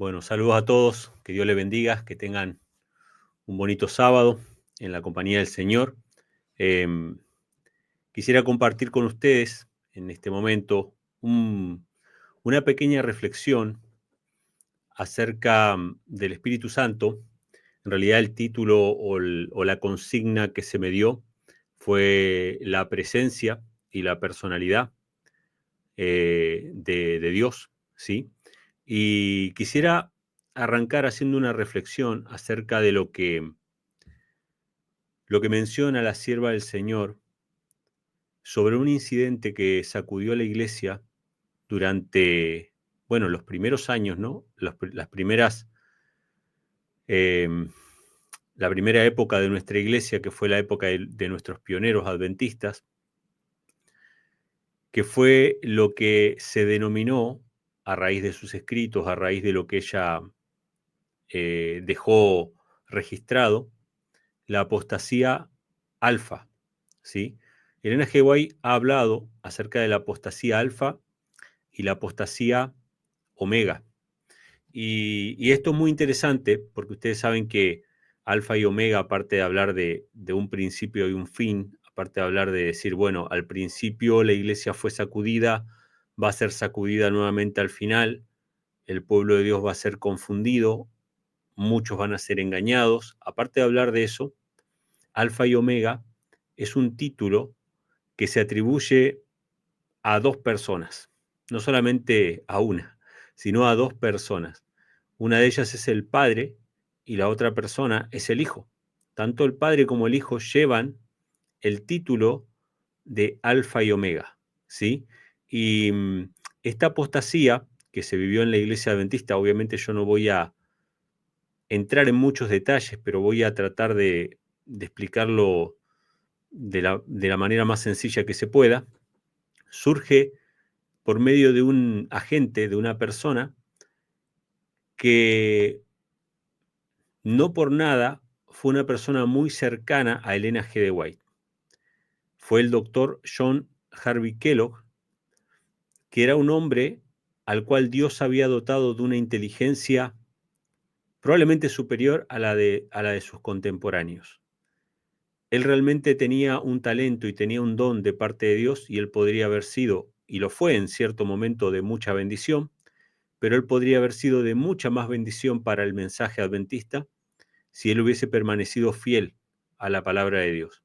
Bueno, saludos a todos, que Dios les bendiga, que tengan un bonito sábado en la compañía del Señor. Em, Quisiera compartir con ustedes en este momento una pequeña reflexión acerca del Espíritu Santo. En realidad el título o la consigna que se me dio fue la presencia y la personalidad de Dios, ¿sí? Y quisiera arrancar haciendo una reflexión acerca de lo que menciona la sierva del Señor sobre un incidente que sacudió a la iglesia durante, bueno, los primeros años, ¿no? Las primeras, eh, la primera época de nuestra iglesia, que fue la época de nuestros pioneros adventistas, que fue lo que se denominó, a raíz de sus escritos, a raíz de lo que ella dejó registrado, la apostasía alfa, ¿sí? Elena G. White ha hablado acerca de la apostasía alfa y la apostasía omega. Y esto es muy interesante porque ustedes saben que alfa y omega, aparte de hablar de un principio y un fin, aparte de hablar de decir, bueno, al principio la iglesia fue sacudida, va a ser sacudida nuevamente al final, el pueblo de Dios va a ser confundido, muchos van a ser engañados. Aparte de hablar de eso, Alfa y Omega es un título que se atribuye a dos personas, no solamente a una, sino a dos personas. Una de ellas es el Padre y la otra persona es el Hijo. Tanto el Padre como el Hijo llevan el título de Alfa y Omega, ¿sí? Y esta apostasía que se vivió en la iglesia adventista, obviamente yo no voy a entrar en muchos detalles, pero voy a tratar de explicarlo de la manera más sencilla que se pueda. Surge por medio de un agente, de una persona que no por nada fue una persona muy cercana a Elena G. de White. Fue el doctor John Harvey Kellogg, que era un hombre al cual Dios había dotado de una inteligencia probablemente superior a la de sus contemporáneos. Él realmente tenía un talento y tenía un don de parte de Dios y él podría haber sido, y lo fue en cierto momento, de mucha bendición, pero él podría haber sido de mucha más bendición para el mensaje adventista si él hubiese permanecido fiel a la palabra de Dios.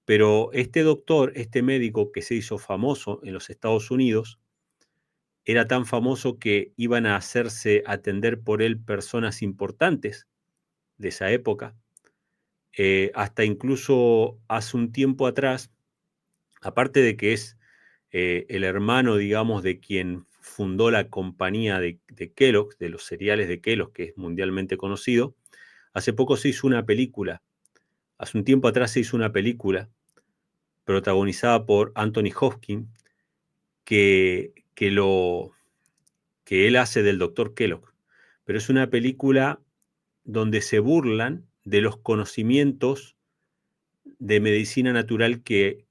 Pero este doctor, este médico que se hizo famoso en los Estados Unidos, era tan famoso que iban a hacerse atender por él personas importantes de esa época, hasta incluso hace un tiempo atrás, aparte de que es el hermano, digamos, de quien fundó la compañía de Kellogg, de los cereales de Kellogg, que es mundialmente conocido, hace poco se hizo una película, hace un tiempo atrás se hizo una película protagonizada por Anthony Hopkins, que, lo, que él hace del doctor Kellogg, pero es una película donde se burlan de los conocimientos de medicina natural que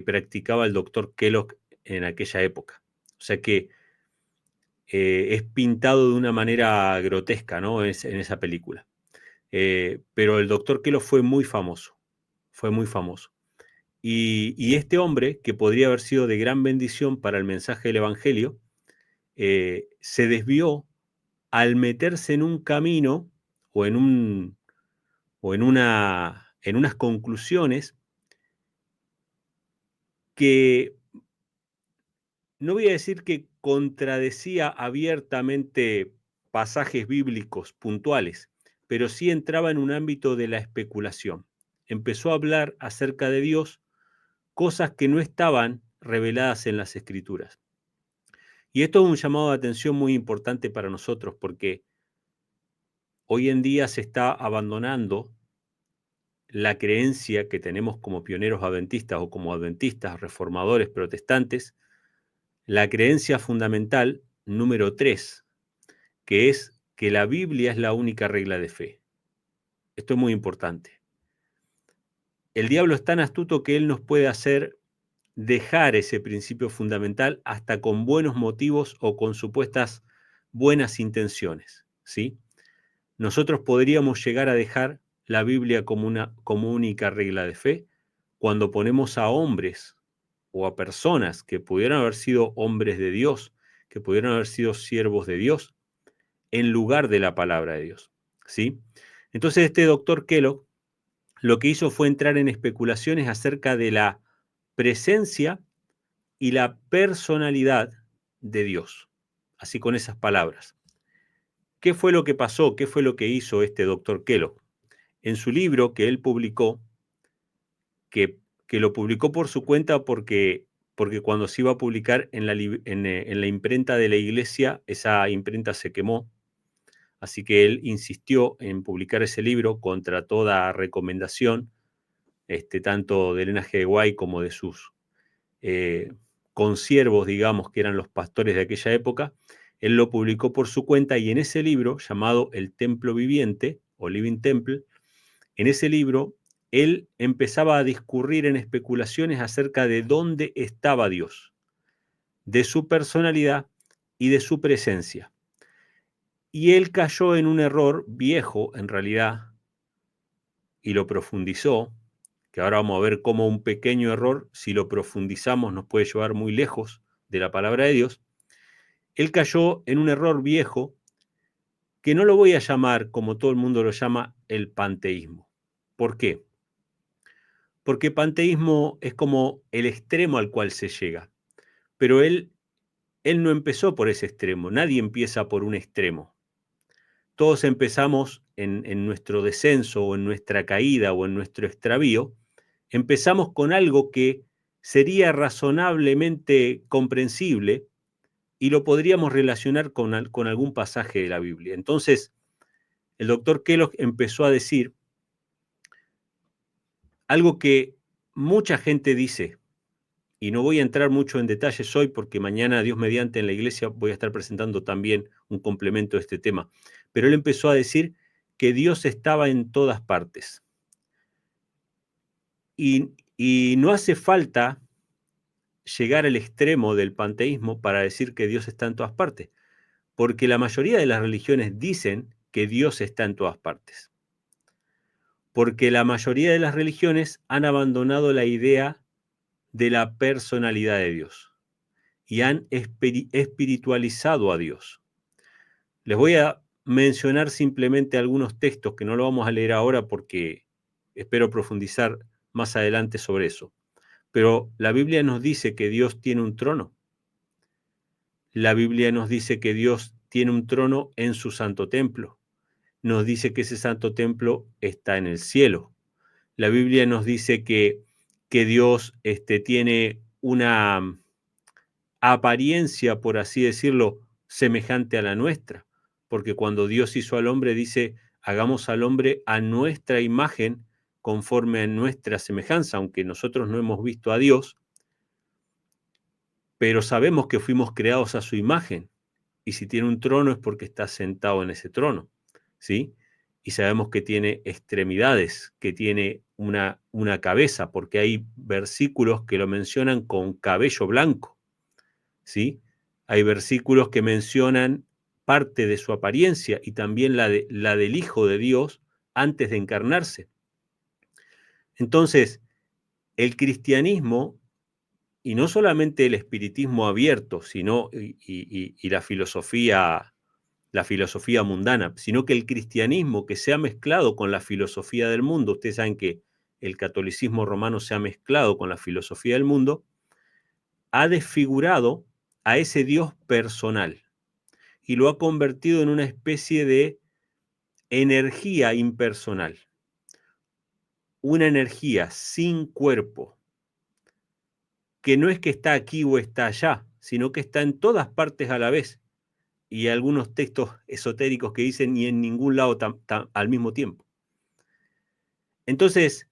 practicaba el doctor Kellogg en aquella época. O sea que es pintado de una manera grotesca, ¿no? En esa película. Pero el doctor Kellogg fue muy famoso. Y este hombre, que podría haber sido de gran bendición para el mensaje del Evangelio, se desvió al meterse en un camino o en unas conclusiones que no voy a decir que contradecía abiertamente pasajes bíblicos puntuales, pero sí entraba en un ámbito de la especulación. Empezó a hablar acerca de Dios, cosas que no estaban reveladas en las Escrituras. Y esto es un llamado de atención muy importante para nosotros, porque hoy en día se está abandonando la creencia que tenemos como pioneros adventistas o como adventistas, reformadores, protestantes, la creencia fundamental número 3, que es que la Biblia es la única regla de fe. Esto es muy importante. El diablo es tan astuto que él nos puede hacer dejar ese principio fundamental hasta con buenos motivos o con supuestas buenas intenciones, ¿sí? Nosotros podríamos llegar a dejar la Biblia como única regla de fe cuando ponemos a hombres o a personas que pudieran haber sido hombres de Dios, que pudieran haber sido siervos de Dios, en lugar de la palabra de Dios, ¿sí? Entonces este doctor Kellogg lo que hizo fue entrar en especulaciones acerca de la presencia y la personalidad de Dios, así con esas palabras. ¿Qué fue lo que pasó? ¿Qué fue lo que hizo este doctor Kellogg? En su libro que él publicó, que lo publicó por su cuenta porque cuando se iba a publicar en la imprenta de la iglesia, esa imprenta se quemó, así que él insistió en publicar ese libro contra toda recomendación, tanto de Elena G. de White como de sus consiervos, digamos, que eran los pastores de aquella época. Él lo publicó por su cuenta y en ese libro, llamado El Templo Viviente, o Living Temple, en ese libro, él empezaba a discurrir en especulaciones acerca de dónde estaba Dios, de su personalidad y de su presencia. Y él cayó en un error viejo, en realidad, y lo profundizó, que ahora vamos a ver cómo un pequeño error, si lo profundizamos, nos puede llevar muy lejos de la palabra de Dios. Él cayó en un error viejo que no lo voy a llamar, como todo el mundo lo llama, el panteísmo. ¿Por qué? Porque panteísmo es como el extremo al cual se llega. Pero él no empezó por ese extremo, nadie empieza por un extremo. Todos empezamos en nuestro descenso o en nuestra caída o en nuestro extravío, empezamos con algo que sería razonablemente comprensible y lo podríamos relacionar con algún pasaje de la Biblia. Entonces, el doctor Kellogg empezó a decir algo que mucha gente dice, y no voy a entrar mucho en detalles hoy porque mañana, Dios mediante, en la iglesia voy a estar presentando también un complemento de este tema, pero él empezó a decir que Dios estaba en todas partes. Y no hace falta llegar al extremo del panteísmo para decir que Dios está en todas partes, porque la mayoría de las religiones dicen que Dios está en todas partes. Porque la mayoría de las religiones han abandonado la idea de la personalidad de Dios y han espiritualizado a Dios. Les voy a mencionar simplemente algunos textos que no lo vamos a leer ahora porque espero profundizar más adelante sobre eso. Pero la Biblia nos dice que Dios tiene un trono. La Biblia nos dice que Dios tiene un trono en su santo templo. Nos dice que ese santo templo está en el cielo. La Biblia nos dice que Dios tiene una apariencia, por así decirlo, semejante a la nuestra. Porque cuando Dios hizo al hombre, dice, hagamos al hombre a nuestra imagen, conforme a nuestra semejanza, aunque nosotros no hemos visto a Dios, pero sabemos que fuimos creados a su imagen. Y si tiene un trono es porque está sentado en ese trono, ¿sí? Y sabemos que tiene extremidades, que tiene una cabeza, porque hay versículos que lo mencionan con cabello blanco, ¿sí? Hay versículos que mencionan parte de su apariencia y también la del Hijo de Dios antes de encarnarse. Entonces, el cristianismo, y no solamente el espiritismo abierto, sino y la filosofía mundana, sino que el cristianismo que se ha mezclado con la filosofía del mundo, ustedes saben que el catolicismo romano se ha mezclado con la filosofía del mundo, ha desfigurado a ese Dios personal y lo ha convertido en una especie de energía impersonal, una energía sin cuerpo, que no es que está aquí o está allá, sino que está en todas partes a la vez. Y algunos textos esotéricos que dicen ni en ningún lado al mismo tiempo. Entonces,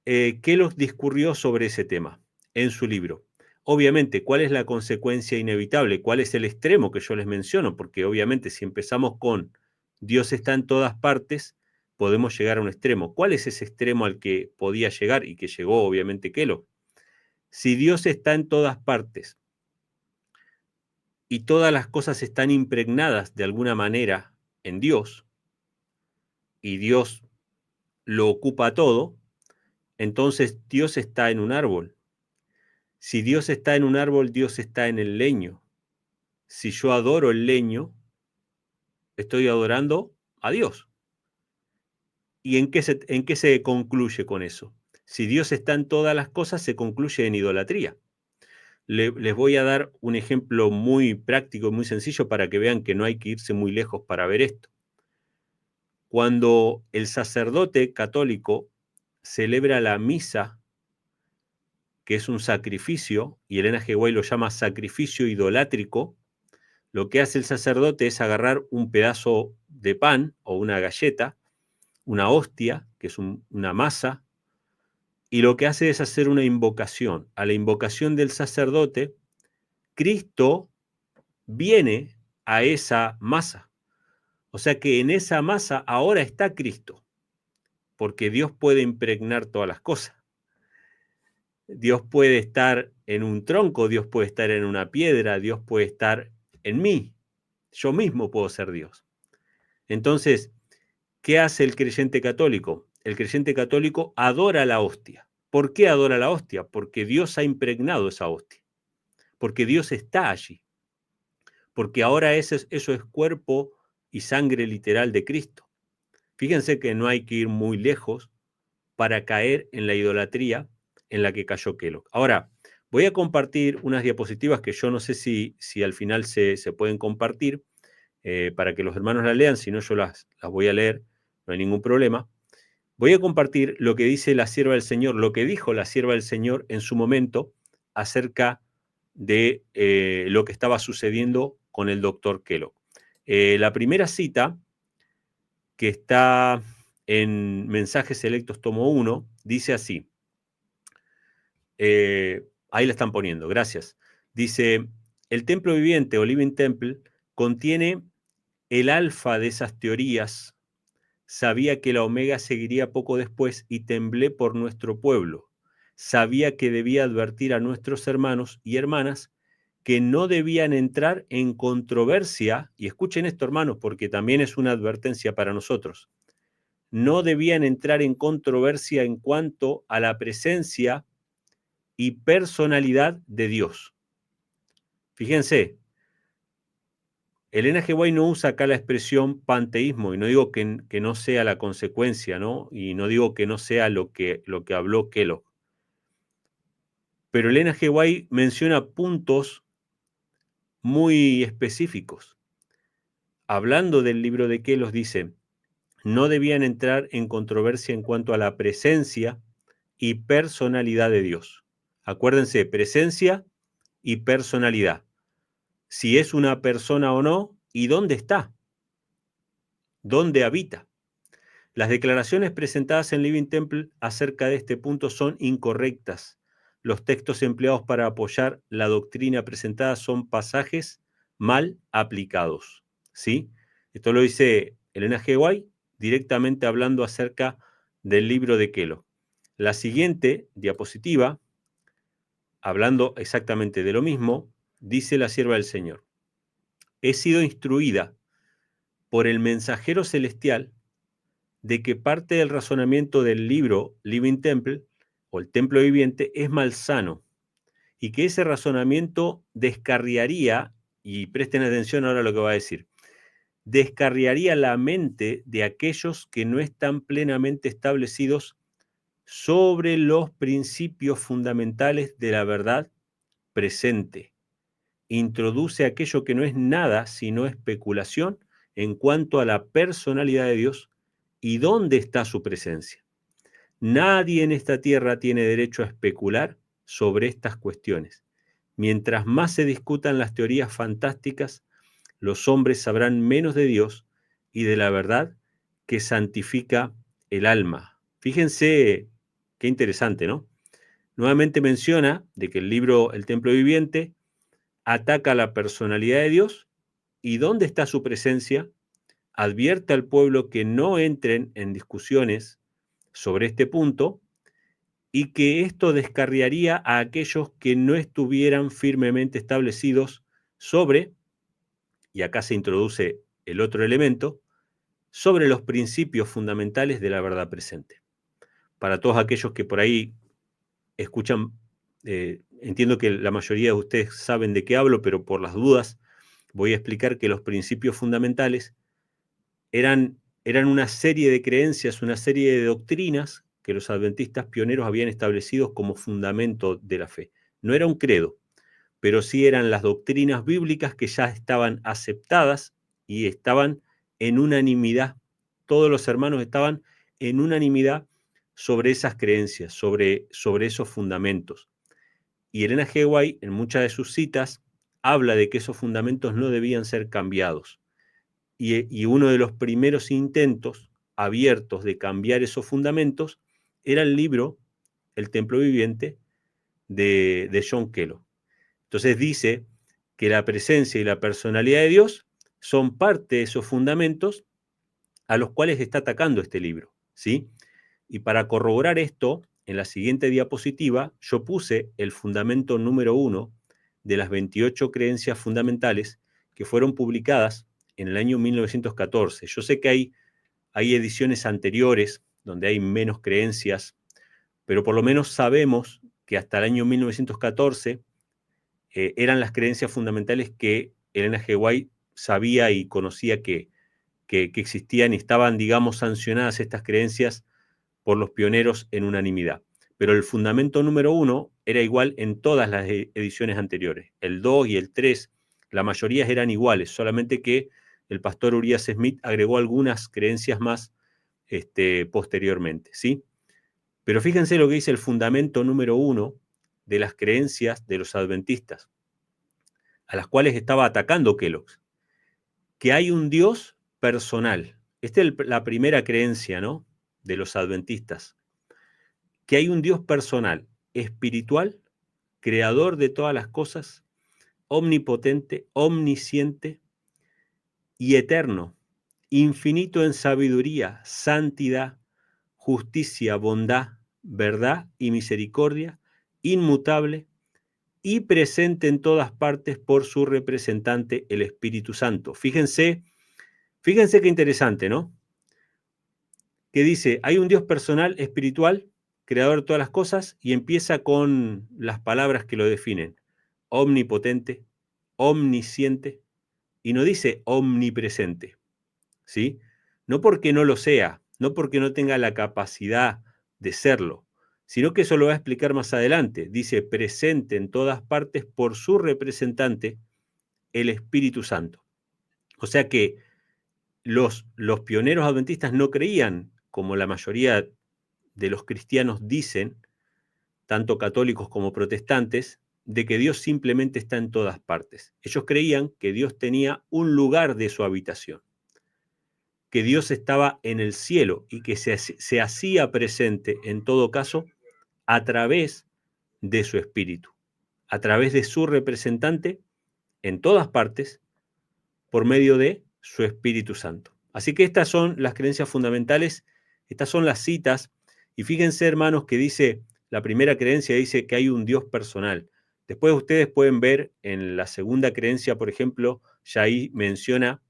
Kellogg discurrió sobre ese tema en su libro. Obviamente, ¿cuál es la consecuencia inevitable? ¿Cuál es el extremo que yo les menciono? Porque obviamente si empezamos con Dios está en todas partes, podemos llegar a un extremo. ¿Cuál es ese extremo al que podía llegar y que llegó obviamente Kellogg? Si Dios está en todas partes y todas las cosas están impregnadas de alguna manera en Dios, y Dios lo ocupa todo, entonces Dios está en un árbol. Si Dios está en un árbol, Dios está en el leño. Si yo adoro el leño, estoy adorando a Dios. ¿Y en qué se concluye con eso? Si Dios está en todas las cosas, se concluye en idolatría. Les voy a dar un ejemplo muy práctico, muy sencillo, para que vean que no hay que irse muy lejos para ver esto. Cuando el sacerdote católico celebra la misa, que es un sacrificio, y Elena G. White lo llama sacrificio idolátrico, lo que hace el sacerdote es agarrar un pedazo de pan o una galleta, una hostia, que es una masa, y lo que hace es hacer una invocación. A la invocación del sacerdote, Cristo viene a esa masa. O sea que en esa masa ahora está Cristo, porque Dios puede impregnar todas las cosas. Dios puede estar en un tronco, Dios puede estar en una piedra, Dios puede estar en mí. Yo mismo puedo ser Dios. Entonces, ¿qué hace el creyente católico? El creyente católico adora la hostia. ¿Por qué adora la hostia? Porque Dios ha impregnado esa hostia. Porque Dios está allí. Porque ahora eso es cuerpo y sangre literal de Cristo. Fíjense que no hay que ir muy lejos para caer en la idolatría en la que cayó Kellogg. Ahora, voy a compartir unas diapositivas que yo no sé si al final se pueden compartir para que los hermanos las lean, si no yo las voy a leer, no hay ningún problema. Voy a compartir lo que dice la sierva del Señor, lo que dijo la sierva del Señor en su momento acerca de lo que estaba sucediendo con el doctor Kellogg. La primera cita, que está en Mensajes Selectos tomo 1, dice así. Ahí la están poniendo, gracias. Dice, el templo viviente o Living Temple contiene el alfa de esas teorías. Sabía que la omega seguiría poco después y temblé por nuestro pueblo. Sabía que debía advertir a nuestros hermanos y hermanas que no debían entrar en controversia, y escuchen esto, hermanos, porque también es una advertencia para nosotros. No debían entrar en controversia en cuanto a la presencia y personalidad de Dios. Fíjense, Elena G. White no usa acá la expresión panteísmo, y no digo que no sea la consecuencia, ¿no? Y no digo que no sea lo que habló Kellogg. Pero Elena G. White menciona puntos muy específicos. Hablando del libro de Kellogg, dice, no debían entrar en controversia en cuanto a la presencia y personalidad de Dios. Acuérdense, presencia y personalidad. Si es una persona o no, y dónde está, dónde habita. Las declaraciones presentadas en Living Temple acerca de este punto son incorrectas. Los textos empleados para apoyar la doctrina presentada son pasajes mal aplicados. ¿Sí? Esto lo dice Elena G. White directamente hablando acerca del libro de Kellogg. La siguiente diapositiva, hablando exactamente de lo mismo, dice la sierva del Señor. He sido instruida por el mensajero celestial de que parte del razonamiento del libro Living Temple o el templo viviente es malsano y que ese razonamiento descarriaría, y presten atención ahora a lo que va a decir, descarriaría la mente de aquellos que no están plenamente establecidos sobre los principios fundamentales de la verdad presente. Introduce aquello que no es nada sino especulación en cuanto a la personalidad de Dios y dónde está su presencia. Nadie en esta tierra tiene derecho a especular sobre estas cuestiones. Mientras más se discutan las teorías fantásticas, los hombres sabrán menos de Dios y de la verdad que santifica el alma. Fíjense qué interesante, ¿no? Nuevamente menciona de que el libro El Templo Viviente ataca la personalidad de Dios y dónde está su presencia. Advierte al pueblo que no entren en discusiones sobre este punto y que esto descarriaría a aquellos que no estuvieran firmemente establecidos sobre y acá se introduce el otro elemento, sobre los principios fundamentales de la verdad presente. Para todos aquellos que por ahí escuchan, entiendo que la mayoría de ustedes saben de qué hablo, pero por las dudas voy a explicar que los principios fundamentales eran una serie de creencias, una serie de doctrinas que los adventistas pioneros habían establecido como fundamento de la fe. No era un credo, pero sí eran las doctrinas bíblicas que ya estaban aceptadas y estaban en unanimidad. Todos los hermanos estaban en unanimidad sobre esas creencias, sobre esos fundamentos. Y Elena G. White, en muchas de sus citas, habla de que esos fundamentos no debían ser cambiados. Y uno de los primeros intentos abiertos de cambiar esos fundamentos era el libro El Templo Viviente de John Kellogg. Entonces dice que la presencia y la personalidad de Dios son parte de esos fundamentos a los cuales está atacando este libro, ¿sí? Y para corroborar esto, en la siguiente diapositiva, yo puse el fundamento número 1 de las 28 creencias fundamentales que fueron publicadas en el año 1914. Yo sé que hay ediciones anteriores donde hay menos creencias, pero por lo menos sabemos que hasta el año 1914 eran las creencias fundamentales que Elena G. White sabía y conocía que existían y estaban, digamos, sancionadas estas creencias por los pioneros en unanimidad. Pero el fundamento número 1 era igual en todas las ediciones anteriores. El 2 y el 3, la mayoría eran iguales, solamente que el pastor Urias Smith agregó algunas creencias más posteriormente, ¿sí? Pero fíjense lo que dice el fundamento número 1 de las creencias de los adventistas, a las cuales estaba atacando Kellogg, que hay un Dios personal. Esta es la primera creencia, ¿no?, de los adventistas, que hay un Dios personal, espiritual, creador de todas las cosas, omnipotente, omnisciente y eterno, infinito en sabiduría, santidad, justicia, bondad, verdad y misericordia, inmutable y presente en todas partes por su representante, el Espíritu Santo. Fíjense qué interesante, ¿no? Que dice, hay un Dios personal, espiritual, creador de todas las cosas, y empieza con las palabras que lo definen. Omnipotente, omnisciente, y no dice omnipresente, ¿sí? No porque no lo sea, no porque no tenga la capacidad de serlo, sino que eso lo va a explicar más adelante. Dice, presente en todas partes por su representante, el Espíritu Santo. O sea que los pioneros adventistas no creían, como la mayoría de los cristianos dicen, tanto católicos como protestantes, de que Dios simplemente está en todas partes. Ellos creían que Dios tenía un lugar de su habitación, que Dios estaba en el cielo y que se hacía presente, en todo caso, a través de su Espíritu, a través de su representante en todas partes, por medio de su Espíritu Santo. Así que estas son las creencias fundamentales, estas son las citas, y fíjense, hermanos, que dice, la primera creencia dice que hay un Dios personal. Después ustedes pueden ver en la segunda creencia, por ejemplo, ya ahí menciona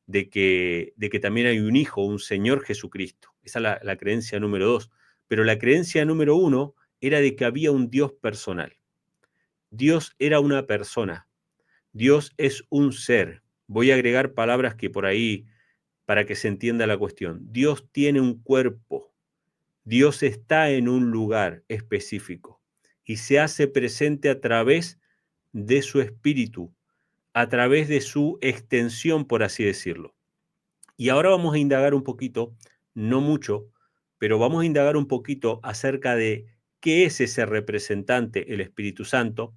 de que también hay un Hijo, un Señor Jesucristo. Esa es la creencia número 2. Pero la creencia número 1 era de que había un Dios personal. Dios era una persona. Dios es un ser. Voy a agregar palabras que por ahí, para que se entienda la cuestión. Dios tiene un cuerpo. Dios está en un lugar específico y se hace presente a través de su espíritu, a través de su extensión, por así decirlo. Y ahora vamos a indagar un poquito, no mucho, pero vamos a indagar un poquito acerca de qué es ese representante, el Espíritu Santo,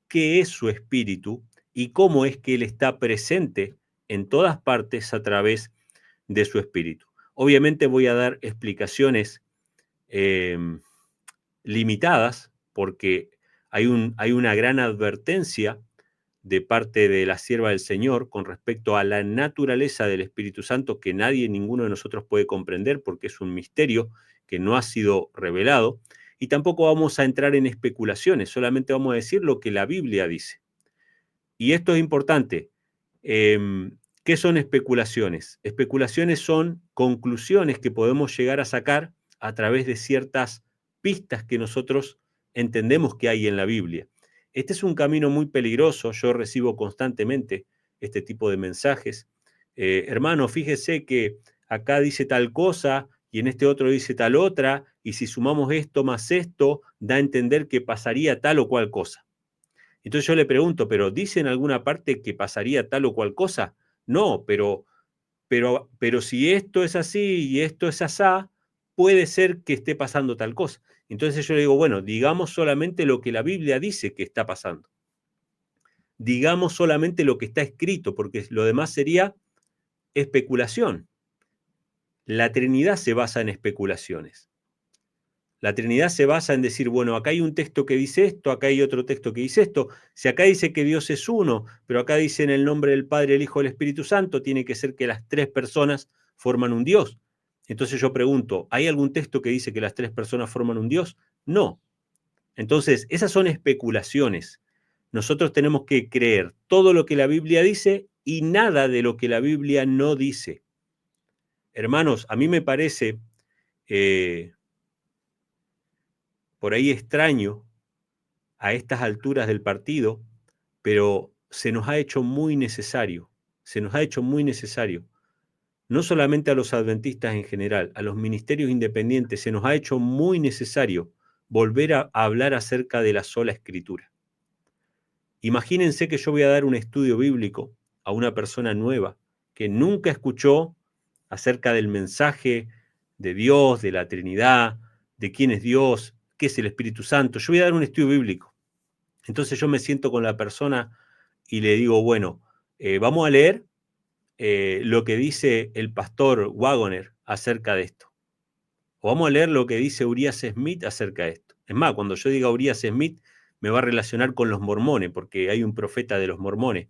qué es su espíritu y cómo es que Él está presente en todas partes a través de su espíritu. Obviamente voy a dar explicaciones limitadas porque hay una gran advertencia de parte de la sierva del Señor con respecto a la naturaleza del Espíritu Santo que nadie, ninguno de nosotros puede comprender porque es un misterio que no ha sido revelado. Y tampoco vamos a entrar en especulaciones, solamente vamos a decir lo que la Biblia dice. Y esto es importante. ¿Qué son especulaciones? Especulaciones son conclusiones que podemos llegar a sacar a través de ciertas pistas que nosotros entendemos que hay en la Biblia. Este es un camino muy peligroso. Yo recibo constantemente este tipo de mensajes. Hermano, fíjese que acá dice tal cosa y en este otro dice tal otra, y si sumamos esto más esto, da a entender que pasaría tal o cual cosa. Entonces yo le pregunto, ¿pero dice en alguna parte que pasaría tal o cual cosa? No, pero si esto es así y esto es asá, puede ser que esté pasando tal cosa. Entonces yo le digo, bueno, digamos solamente lo que la Biblia dice que está pasando. Digamos solamente lo que está escrito, porque lo demás sería especulación. La Trinidad se basa en especulaciones. La Trinidad se basa en decir, bueno, acá hay un texto que dice esto, acá hay otro texto que dice esto. Si acá dice que Dios es uno, pero acá dice en el nombre del Padre, el Hijo y el Espíritu Santo, tiene que ser que las tres personas forman un Dios. Entonces yo pregunto, ¿hay algún texto que dice que las tres personas forman un Dios? No. Entonces, esas son especulaciones. Nosotros tenemos que creer todo lo que la Biblia dice y nada de lo que la Biblia no dice. Hermanos, a mí me parece por ahí extraño a estas alturas del partido, pero se nos ha hecho muy necesario, se nos ha hecho muy necesario, no solamente a los adventistas en general, a los ministerios independientes, se nos ha hecho muy necesario volver a hablar acerca de la sola escritura. Imagínense que yo voy a dar un estudio bíblico a una persona nueva que nunca escuchó acerca del mensaje de Dios, de la Trinidad, de quién es Dios, qué es el Espíritu Santo. Yo voy a dar un estudio bíblico. Entonces yo me siento con la persona y le digo, bueno, vamos a leer lo que dice el pastor Wagoner acerca de esto. O vamos a leer lo que dice Urias Smith acerca de esto. Es más, cuando yo diga Urias Smith, me va a relacionar con los mormones, porque hay un profeta de los mormones.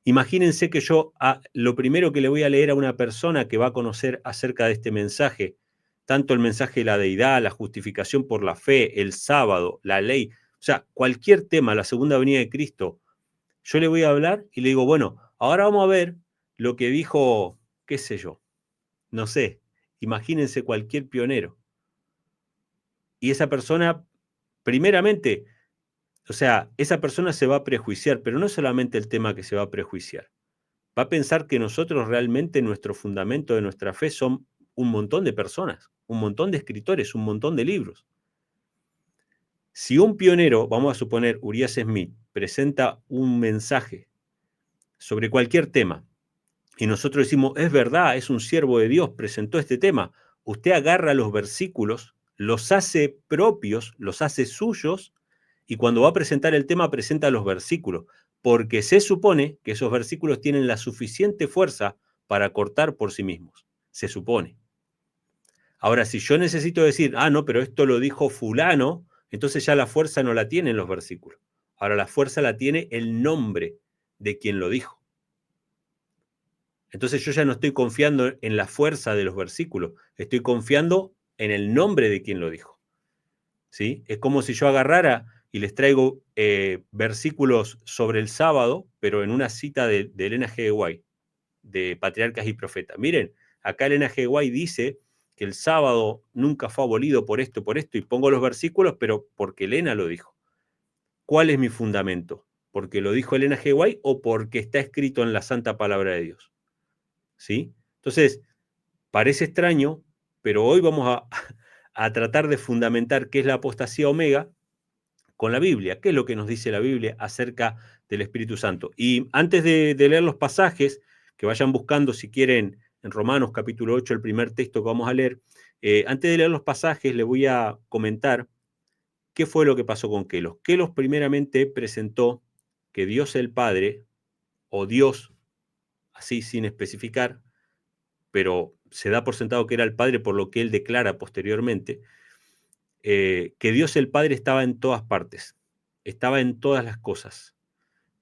Imagínense que yo lo primero que le voy a leer a una persona que va a conocer acerca de este mensaje, tanto el mensaje de la deidad, la justificación por la fe, el sábado, la ley, o sea, cualquier tema, la segunda venida de Cristo, yo le voy a hablar y le digo, bueno, ahora vamos a ver lo que dijo, qué sé yo, no sé, imagínense cualquier pionero. Y esa persona, primeramente, o sea, esa persona se va a prejuiciar, pero no es solamente el tema que se va a prejuiciar. Va a pensar que nosotros realmente nuestro fundamento de nuestra fe son un montón de personas, un montón de escritores, un montón de libros. Si un pionero, vamos a suponer Urias Smith, presenta un mensaje sobre cualquier tema y nosotros decimos, es verdad, es un siervo de Dios, presentó este tema, usted agarra los versículos, los hace propios, los hace suyos, y cuando va a presentar el tema presenta los versículos, porque se supone que esos versículos tienen la suficiente fuerza para cortar por sí mismos. Se supone. Ahora, si yo necesito decir, no, pero esto lo dijo fulano, entonces ya la fuerza no la tienen los versículos. Ahora la fuerza la tiene el nombre de quien lo dijo. Entonces yo ya no estoy confiando en la fuerza de los versículos, estoy confiando en el nombre de quien lo dijo. ¿Sí? Es como si yo agarrara y les traigo versículos sobre el sábado, pero en una cita de Elena G. White, de Patriarcas y Profetas. Miren, acá Elena G. White dice que el sábado nunca fue abolido por esto, y pongo los versículos, pero porque Elena lo dijo. ¿Cuál es mi fundamento? ¿Porque lo dijo Elena G. White o porque está escrito en la santa palabra de Dios? ¿Sí? Entonces, parece extraño, pero hoy vamos a tratar de fundamentar qué es la apostasía omega con la Biblia. ¿Qué es lo que nos dice la Biblia acerca del Espíritu Santo? Y antes de leer los pasajes, que vayan buscando si quieren en Romanos capítulo 8, el primer texto que vamos a leer, antes de leer los pasajes le voy a comentar qué fue lo que pasó con Kelos. Kelos primeramente presentó que Dios el Padre, o Dios, así sin especificar, pero se da por sentado que era el Padre por lo que él declara posteriormente, que Dios el Padre estaba en todas partes, estaba en todas las cosas,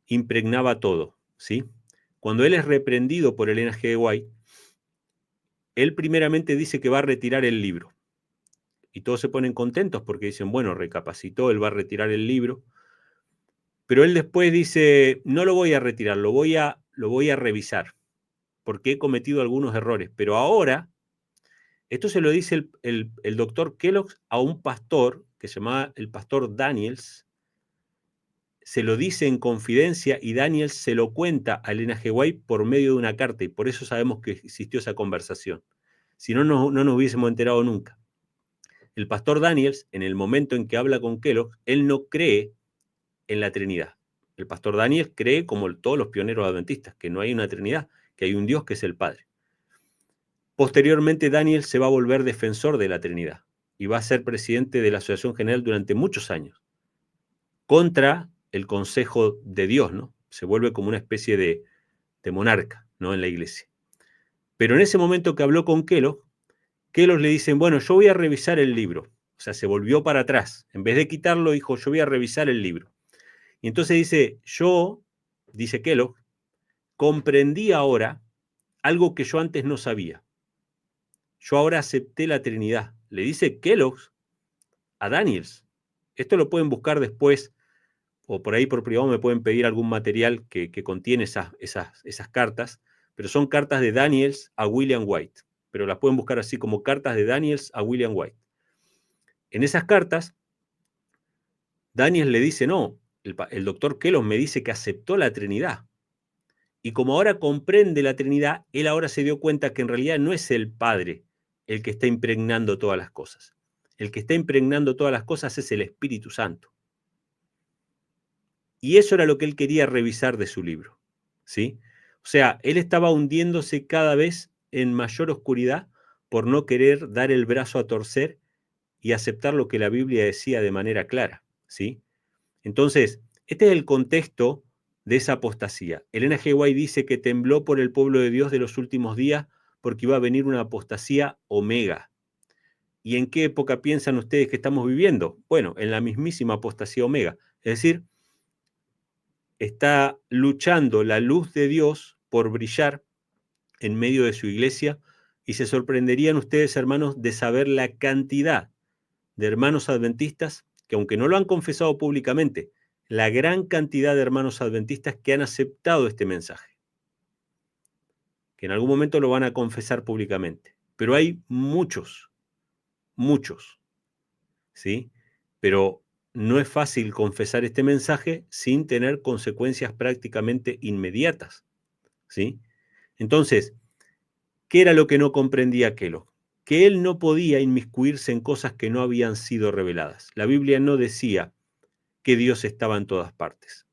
impregnaba todo, ¿sí? Cuando él es reprendido por Elena G. White, él primeramente dice que va a retirar el libro. Y todos se ponen contentos porque dicen, bueno, recapacitó, él va a retirar el libro. Pero él después dice, no lo voy a retirar, lo voy a revisar, porque he cometido algunos errores. Pero ahora, esto se lo dice el doctor Kellogg a un pastor que se llamaba el pastor Daniels, se lo dice en confidencia y Daniels se lo cuenta a Elena G. White por medio de una carta, y por eso sabemos que existió esa conversación. Si no, no nos hubiésemos enterado nunca. El pastor Daniels, en el momento en que habla con Kellogg, él no cree en la Trinidad. El pastor Daniels cree, como todos los pioneros adventistas, que no hay una Trinidad, que hay un Dios que es el Padre. Posteriormente, Daniels se va a volver defensor de la Trinidad y va a ser presidente de la Asociación General durante muchos años, contra el Consejo de Dios, ¿no? Se vuelve como una especie de monarca, ¿no? En la iglesia. Pero en ese momento que habló con Kellogg le dicen, bueno, yo voy a revisar el libro. O sea, se volvió para atrás. En vez de quitarlo, dijo, yo voy a revisar el libro. Y entonces dice, dice Kellogg, comprendí ahora algo que yo antes no sabía. Yo ahora acepté la Trinidad. Le dice Kellogg a Daniels. Esto lo pueden buscar después, o por ahí por privado me pueden pedir algún material que contiene esas cartas, pero son cartas de Daniels a William White. Pero las pueden buscar así como cartas de Daniels a William White. En esas cartas, Daniels le dice, no, el doctor Kellogg me dice que aceptó la Trinidad. Y como ahora comprende la Trinidad, él ahora se dio cuenta que en realidad no es el Padre el que está impregnando todas las cosas. El que está impregnando todas las cosas es el Espíritu Santo. Y eso era lo que él quería revisar de su libro, ¿sí? O sea, él estaba hundiéndose cada vez en mayor oscuridad por no querer dar el brazo a torcer y aceptar lo que la Biblia decía de manera clara, ¿sí? Entonces, este es el contexto de esa apostasía. Elena G. White dice que tembló por el pueblo de Dios de los últimos días porque iba a venir una apostasía omega. ¿Y en qué época piensan ustedes que estamos viviendo? Bueno, en la mismísima apostasía omega. Es decir, está luchando la luz de Dios por brillar en medio de su iglesia, y se sorprenderían ustedes, hermanos, de saber la cantidad de hermanos adventistas que, aunque no lo han confesado públicamente, la gran cantidad de hermanos adventistas que han aceptado este mensaje, que en algún momento lo van a confesar públicamente. Pero hay muchos, ¿sí? Pero no es fácil confesar este mensaje sin tener consecuencias prácticamente inmediatas, ¿sí? Entonces, ¿qué era lo que no comprendía Kellogg? Que él no podía inmiscuirse en cosas que no habían sido reveladas. La Biblia no decía que Dios estaba en todas partes.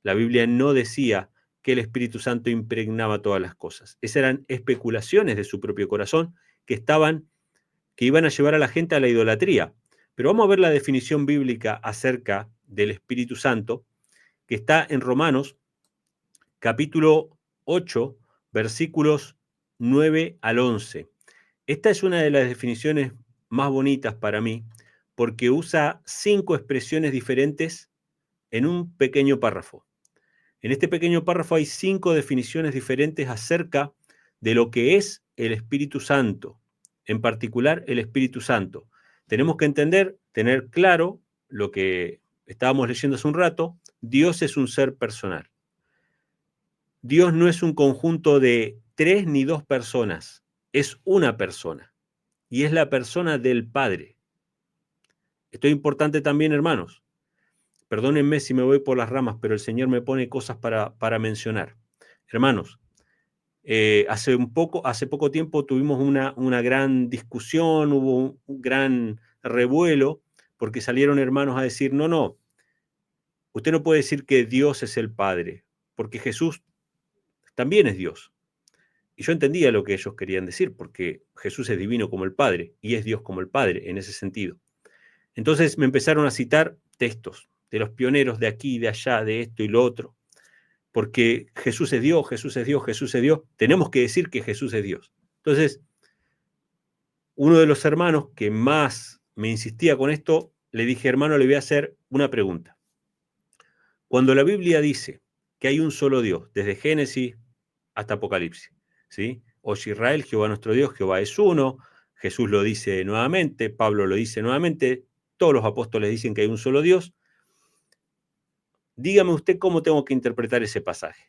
La Biblia no decía que el Espíritu Santo impregnaba todas las cosas. Esas eran especulaciones de su propio corazón que iban a llevar a la gente a la idolatría. Pero vamos a ver la definición bíblica acerca del Espíritu Santo, que está en Romanos, capítulo 8, versículos 9 al 11. Esta es una de las definiciones más bonitas para mí, porque usa 5 expresiones diferentes en un pequeño párrafo. En este pequeño párrafo hay 5 definiciones diferentes acerca de lo que es el Espíritu Santo, en particular el Espíritu Santo. Tenemos que entender, tener claro lo que estábamos leyendo hace un rato: Dios es un ser personal. Dios no es un conjunto de 3 ni 2 personas, es una persona, y es la persona del Padre. Esto es importante también, hermanos. Perdónenme si me voy por las ramas, pero el Señor me pone cosas para mencionar. Hermanos, hace poco tiempo tuvimos una gran discusión, hubo un gran revuelo, porque salieron hermanos a decir, no, usted no puede decir que Dios es el Padre, porque Jesús también es Dios. Y yo entendía lo que ellos querían decir, porque Jesús es divino como el Padre, y es Dios como el Padre, en ese sentido. Entonces me empezaron a citar textos de los pioneros de aquí, de allá, de esto y lo otro, porque Jesús es Dios, Jesús es Dios, Jesús es Dios. Tenemos que decir que Jesús es Dios. Entonces, uno de los hermanos que más me insistía con esto, le dije, hermano, le voy a hacer una pregunta. Cuando la Biblia dice que hay un solo Dios, desde Génesis hasta Apocalipsis, ¿sí? Oye Israel, Jehová nuestro Dios, Jehová es uno, Jesús lo dice nuevamente, Pablo lo dice nuevamente, todos los apóstoles dicen que hay un solo Dios. Dígame usted cómo tengo que interpretar ese pasaje.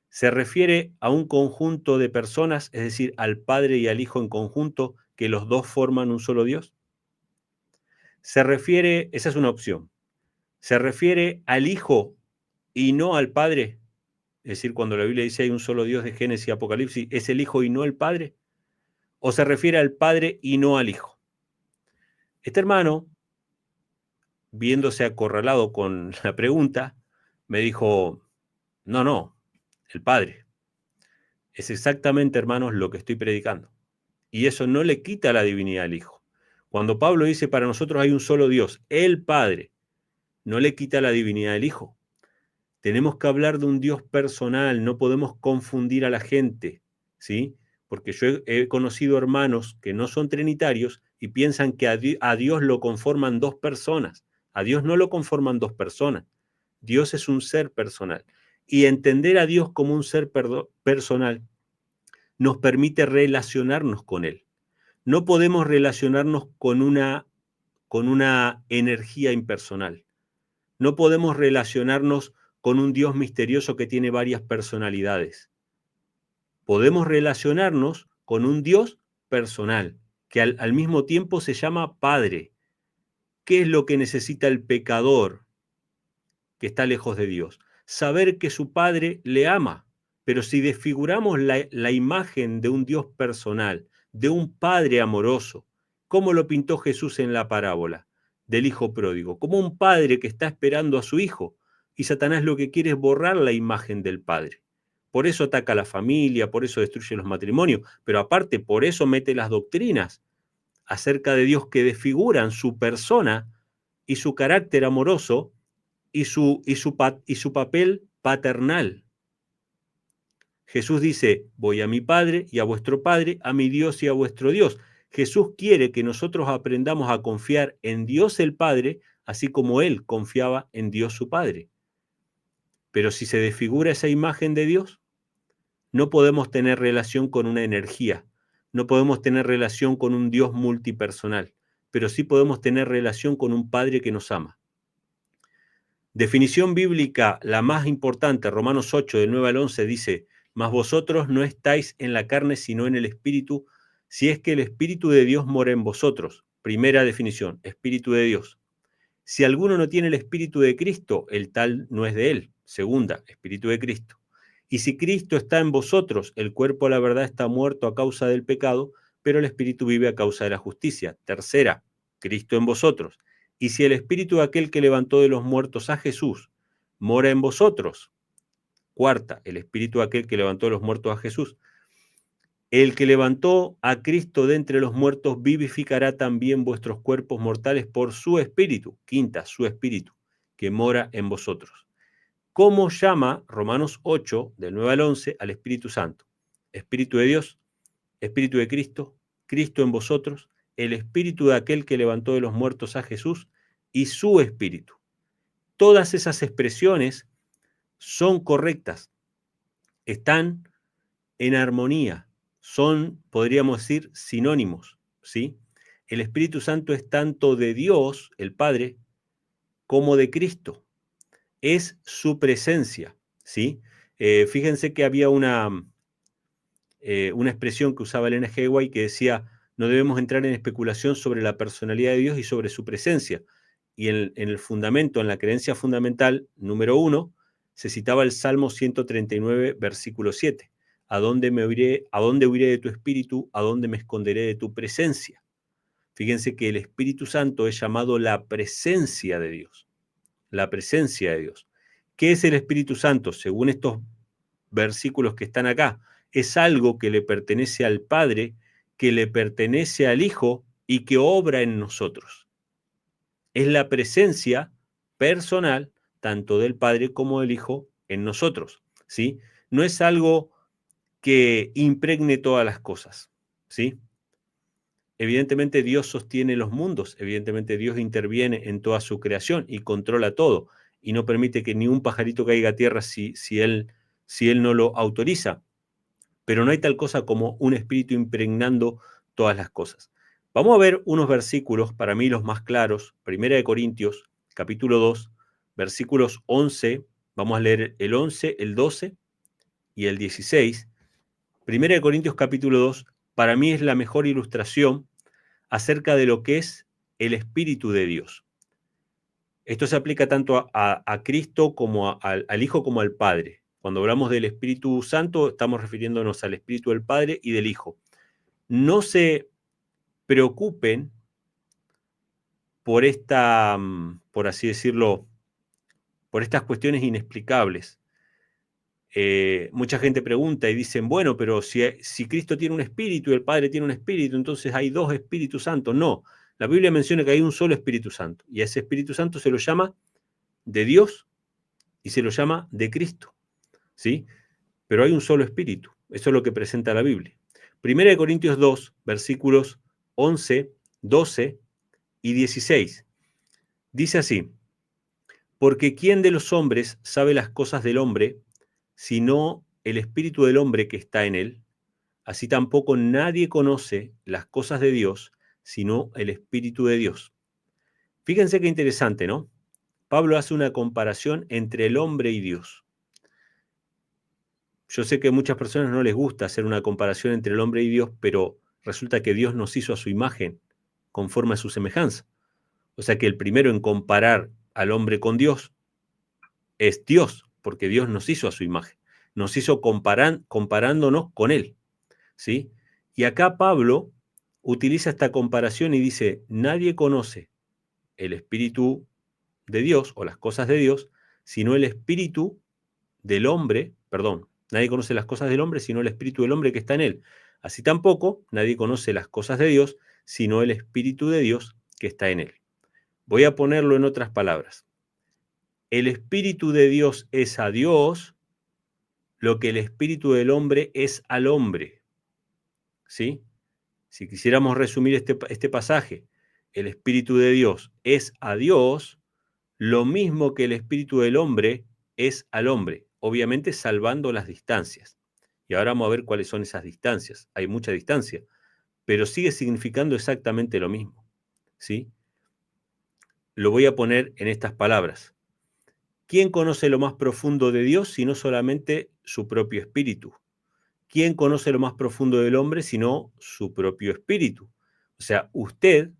¿Se refiere a un conjunto de personas, es decir, al Padre y al Hijo en conjunto, que los dos forman un solo Dios? Se refiere, esa es una opción, se refiere al Hijo y no al Padre. Es decir, cuando la Biblia dice hay un solo Dios de Génesis y Apocalipsis, ¿es el Hijo y no el Padre? ¿O se refiere al Padre y no al Hijo? Este hermano, viéndose acorralado con la pregunta, me dijo, no, el Padre. Es exactamente, hermanos, lo que estoy predicando. Y eso no le quita la divinidad al Hijo. Cuando Pablo dice para nosotros hay un solo Dios, el Padre, no le quita la divinidad al Hijo. Tenemos que hablar de un Dios personal, no podemos confundir a la gente, ¿sí? Porque yo he conocido hermanos que no son trinitarios y piensan que a Dios lo conforman dos personas. A Dios no lo conforman dos personas. Dios es un ser personal. Y entender a Dios como un ser personal nos permite relacionarnos con Él. No podemos relacionarnos con una energía impersonal. No podemos relacionarnos con un Dios misterioso que tiene varias personalidades. Podemos relacionarnos con un Dios personal, que al mismo tiempo se llama Padre. ¿Qué es lo que necesita el pecador que está lejos de Dios? Saber que su Padre le ama. Pero si desfiguramos la imagen de un Dios personal, de un Padre amoroso, ¿cómo lo pintó Jesús en la parábola del Hijo Pródigo? Como un padre que está esperando a su hijo, y Satanás lo que quiere es borrar la imagen del Padre. Por eso ataca a la familia, por eso destruye los matrimonios, pero aparte por eso mete las doctrinas acerca de Dios que desfiguran su persona y su carácter amoroso y su papel paternal. Jesús dice, voy a mi Padre y a vuestro Padre, a mi Dios y a vuestro Dios. Jesús quiere que nosotros aprendamos a confiar en Dios el Padre, así como Él confiaba en Dios su Padre. Pero si se desfigura esa imagen de Dios, no podemos tener relación con una energía, no podemos tener relación con un Dios multipersonal, pero sí podemos tener relación con un Padre que nos ama. Definición bíblica, la más importante, Romanos 8, del 9 al 11, dice, mas vosotros no estáis en la carne, sino en el Espíritu, si es que el Espíritu de Dios mora en vosotros. Primera definición, Espíritu de Dios. Si alguno no tiene el Espíritu de Cristo, el tal no es de él. Segunda, Espíritu de Cristo. Y si Cristo está en vosotros, el cuerpo, la verdad, está muerto a causa del pecado, pero el Espíritu vive a causa de la justicia. Tercera, Cristo en vosotros. Y si el Espíritu de aquel que levantó de los muertos a Jesús mora en vosotros. Cuarta, el Espíritu de aquel que levantó de los muertos a Jesús. El que levantó a Cristo de entre los muertos vivificará también vuestros cuerpos mortales por su Espíritu. Quinta, su Espíritu, que mora en vosotros. ¿Cómo llama Romanos 8, del 9 al 11, al Espíritu Santo? Espíritu de Dios, Espíritu de Cristo, Cristo en vosotros, el Espíritu de aquel que levantó de los muertos a Jesús y su Espíritu. Todas esas expresiones son correctas, están en armonía, son, podríamos decir, sinónimos, ¿sí? El Espíritu Santo es tanto de Dios, el Padre, como de Cristo. Es su presencia, ¿sí? Fíjense que había una expresión que usaba Elena G. White que decía, no debemos entrar en especulación sobre la personalidad de Dios y sobre su presencia. Y en el fundamento, en la creencia fundamental número 1, se citaba el Salmo 139, versículo 7. ¿A dónde huiré de tu espíritu? ¿A dónde me esconderé de tu presencia? Fíjense que el Espíritu Santo es llamado la presencia de Dios. La presencia de Dios. ¿Qué es el Espíritu Santo? Según estos versículos que están acá, es algo que le pertenece al Padre, que le pertenece al Hijo y que obra en nosotros. Es la presencia personal tanto del Padre como del Hijo en nosotros, ¿sí? No es algo que impregne todas las cosas, ¿sí? Evidentemente Dios sostiene los mundos, evidentemente Dios interviene en toda su creación y controla todo y no permite que ni un pajarito caiga a tierra si él no lo autoriza. Pero no hay tal cosa como un espíritu impregnando todas las cosas. Vamos a ver unos versículos, para mí los más claros, 1 Corintios, capítulo 2, versículos 11 Vamos a leer el 11, el 12 y el 16. Primera de Corintios capítulo 2, para mí es la mejor ilustración acerca de lo que es el Espíritu de Dios. Esto se aplica tanto a Cristo como al Hijo como al Padre. Cuando hablamos del Espíritu Santo, estamos refiriéndonos al Espíritu del Padre y del Hijo. No se preocupen por esta, por así decirlo, por estas cuestiones inexplicables. Mucha gente pregunta y dicen, bueno, pero si Cristo tiene un espíritu y el Padre tiene un espíritu, entonces hay dos Espíritus Santos. No, la Biblia menciona que hay un solo Espíritu Santo, y a ese Espíritu Santo se lo llama de Dios y se lo llama de Cristo, ¿sí? Pero hay un solo Espíritu, eso es lo que presenta la Biblia. Primera de Corintios 2, versículos 11, 12 y 16. Dice así, porque ¿quién de los hombres sabe las cosas del hombre, sino el espíritu del hombre que está en él? Así tampoco nadie conoce las cosas de Dios, sino el espíritu de Dios. Fíjense qué interesante, ¿no? Pablo hace una comparación entre el hombre y Dios. Yo sé que a muchas personas no les gusta hacer una comparación entre el hombre y Dios, pero resulta que Dios nos hizo a su imagen, conforme a su semejanza. O sea que el primero en comparar al hombre con Dios es Dios, porque Dios nos hizo a su imagen, nos hizo comparándonos con Él, ¿sí? Y acá Pablo utiliza esta comparación y dice, nadie conoce el Espíritu de Dios o las cosas de Dios, sino el Espíritu del hombre, perdón, nadie conoce las cosas del hombre, sino el Espíritu del hombre que está en él. Así tampoco nadie conoce las cosas de Dios, sino el Espíritu de Dios que está en él. Voy a ponerlo en otras palabras. El Espíritu de Dios es a Dios lo que el Espíritu del hombre es al hombre. ¿Sí? Si quisiéramos resumir este pasaje, el Espíritu de Dios es a Dios lo mismo que el Espíritu del hombre es al hombre, obviamente salvando las distancias. Y ahora vamos a ver cuáles son esas distancias. Hay mucha distancia, pero sigue significando exactamente lo mismo. ¿Sí? Lo voy a poner en estas palabras. ¿Quién conoce lo más profundo de Dios sino solamente su propio espíritu? ¿Quién conoce lo más profundo del hombre sino su propio espíritu? O sea, usted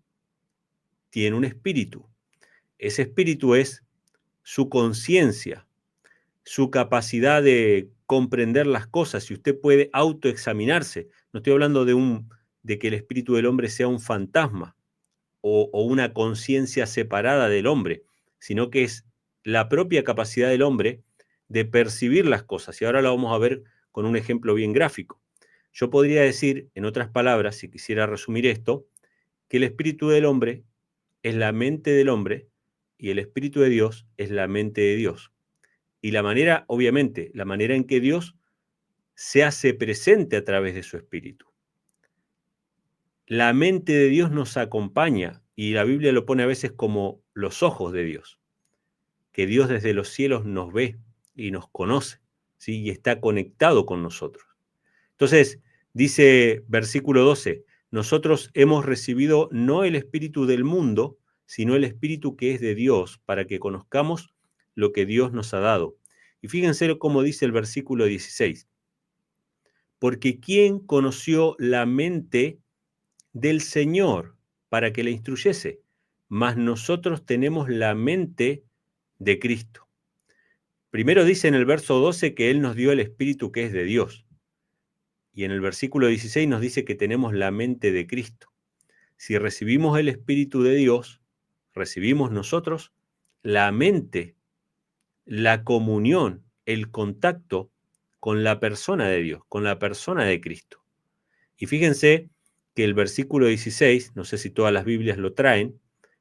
tiene un espíritu. Ese espíritu es su conciencia, su capacidad de comprender las cosas, si usted puede autoexaminarse. No estoy hablando de que el espíritu del hombre sea un fantasma o una conciencia separada del hombre, sino que es la propia capacidad del hombre de percibir las cosas. Y ahora lo vamos a ver con un ejemplo bien gráfico. Yo podría decir, en otras palabras, si quisiera resumir esto, que el espíritu del hombre es la mente del hombre y el espíritu de Dios es la mente de Dios. Y la manera, obviamente, la manera en que Dios se hace presente a través de su espíritu. La mente de Dios nos acompaña y la Biblia lo pone a veces como los ojos de Dios, que Dios desde los cielos nos ve y nos conoce, ¿sí? Y está conectado con nosotros. Entonces, dice versículo 12, nosotros hemos recibido no el espíritu del mundo, sino el espíritu que es de Dios, para que conozcamos lo que Dios nos ha dado. Y fíjense cómo dice el versículo 16, porque ¿quién conoció la mente del Señor para que le instruyese? Mas nosotros tenemos la mente de Cristo. Primero dice en el verso 12 que Él nos dio el espíritu que es de Dios. Y en el versículo 16 nos dice que tenemos la mente de Cristo. Si recibimos el Espíritu de Dios, recibimos nosotros la mente, la comunión, el contacto con la persona de Dios, con la persona de Cristo. Y fíjense que el versículo 16, no sé si todas las Biblias lo traen,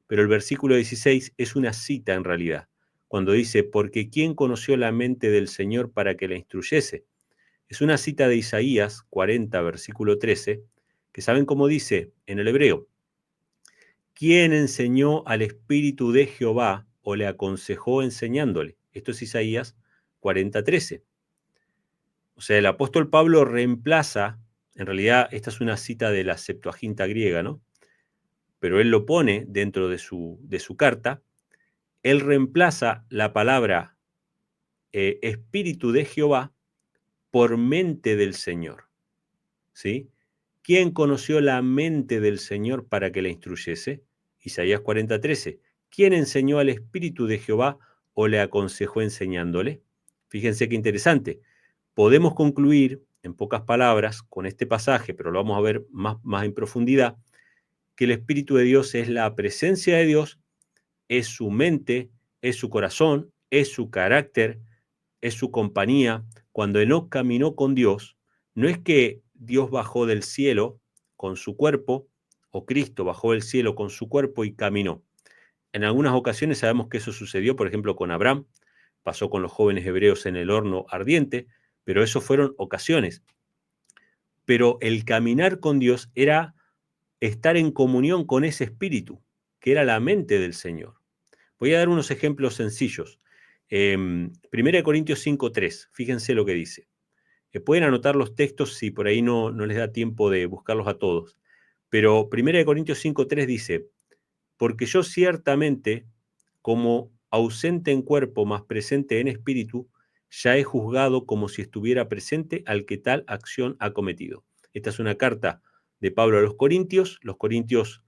pero el versículo 16 es una cita en realidad, cuando dice, porque ¿quién conoció la mente del Señor para que la instruyese? Es una cita de Isaías 40, versículo 13, que saben cómo dice en el hebreo. ¿Quién enseñó al Espíritu de Jehová o le aconsejó enseñándole? Esto es Isaías 40, 13. O sea, el apóstol Pablo reemplaza, en realidad esta es una cita de la Septuaginta griega, ¿no? Pero él lo pone dentro de su carta, él reemplaza la palabra espíritu de Jehová por mente del Señor. ¿Sí? ¿Quién conoció la mente del Señor para que la instruyese? Isaías 40:13. ¿Quién enseñó al espíritu de Jehová o le aconsejó enseñándole? Fíjense qué interesante. Podemos concluir, en pocas palabras, con este pasaje, pero lo vamos a ver más en profundidad, que el Espíritu de Dios es la presencia de Dios, es su mente, es su corazón, es su carácter, es su compañía. Cuando Enoc caminó con Dios, no es que Dios bajó del cielo con su cuerpo, o Cristo bajó del cielo con su cuerpo y caminó. En algunas ocasiones sabemos que eso sucedió, por ejemplo, con Abraham, pasó con los jóvenes hebreos en el horno ardiente, pero eso fueron ocasiones. Pero el caminar con Dios era estar en comunión con ese espíritu, que era la mente del Señor. Voy a dar unos ejemplos sencillos. 1 Corintios 5:3, fíjense lo que dice. Pueden anotar los textos si por ahí no les da tiempo de buscarlos a todos. Pero 1 Corintios 5:3 dice, porque yo ciertamente, como ausente en cuerpo, mas presente en espíritu, ya he juzgado como si estuviera presente al que tal acción ha cometido. Esta es una carta de Pablo a los Corintios. Los corintios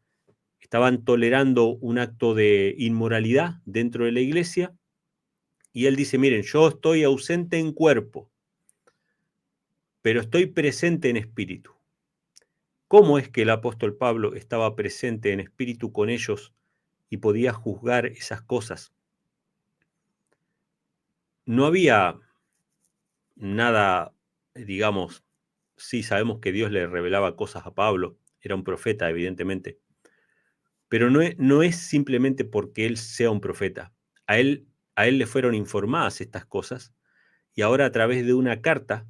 estaban tolerando un acto de inmoralidad dentro de la iglesia, y él dice, miren, yo estoy ausente en cuerpo, pero estoy presente en espíritu. ¿Cómo es que el apóstol Pablo estaba presente en espíritu con ellos y podía juzgar esas cosas? No había nada, digamos, sí sabemos que Dios le revelaba cosas a Pablo, era un profeta, evidentemente, pero no es simplemente porque él sea un profeta. A él le fueron informadas estas cosas, y ahora a través de una carta,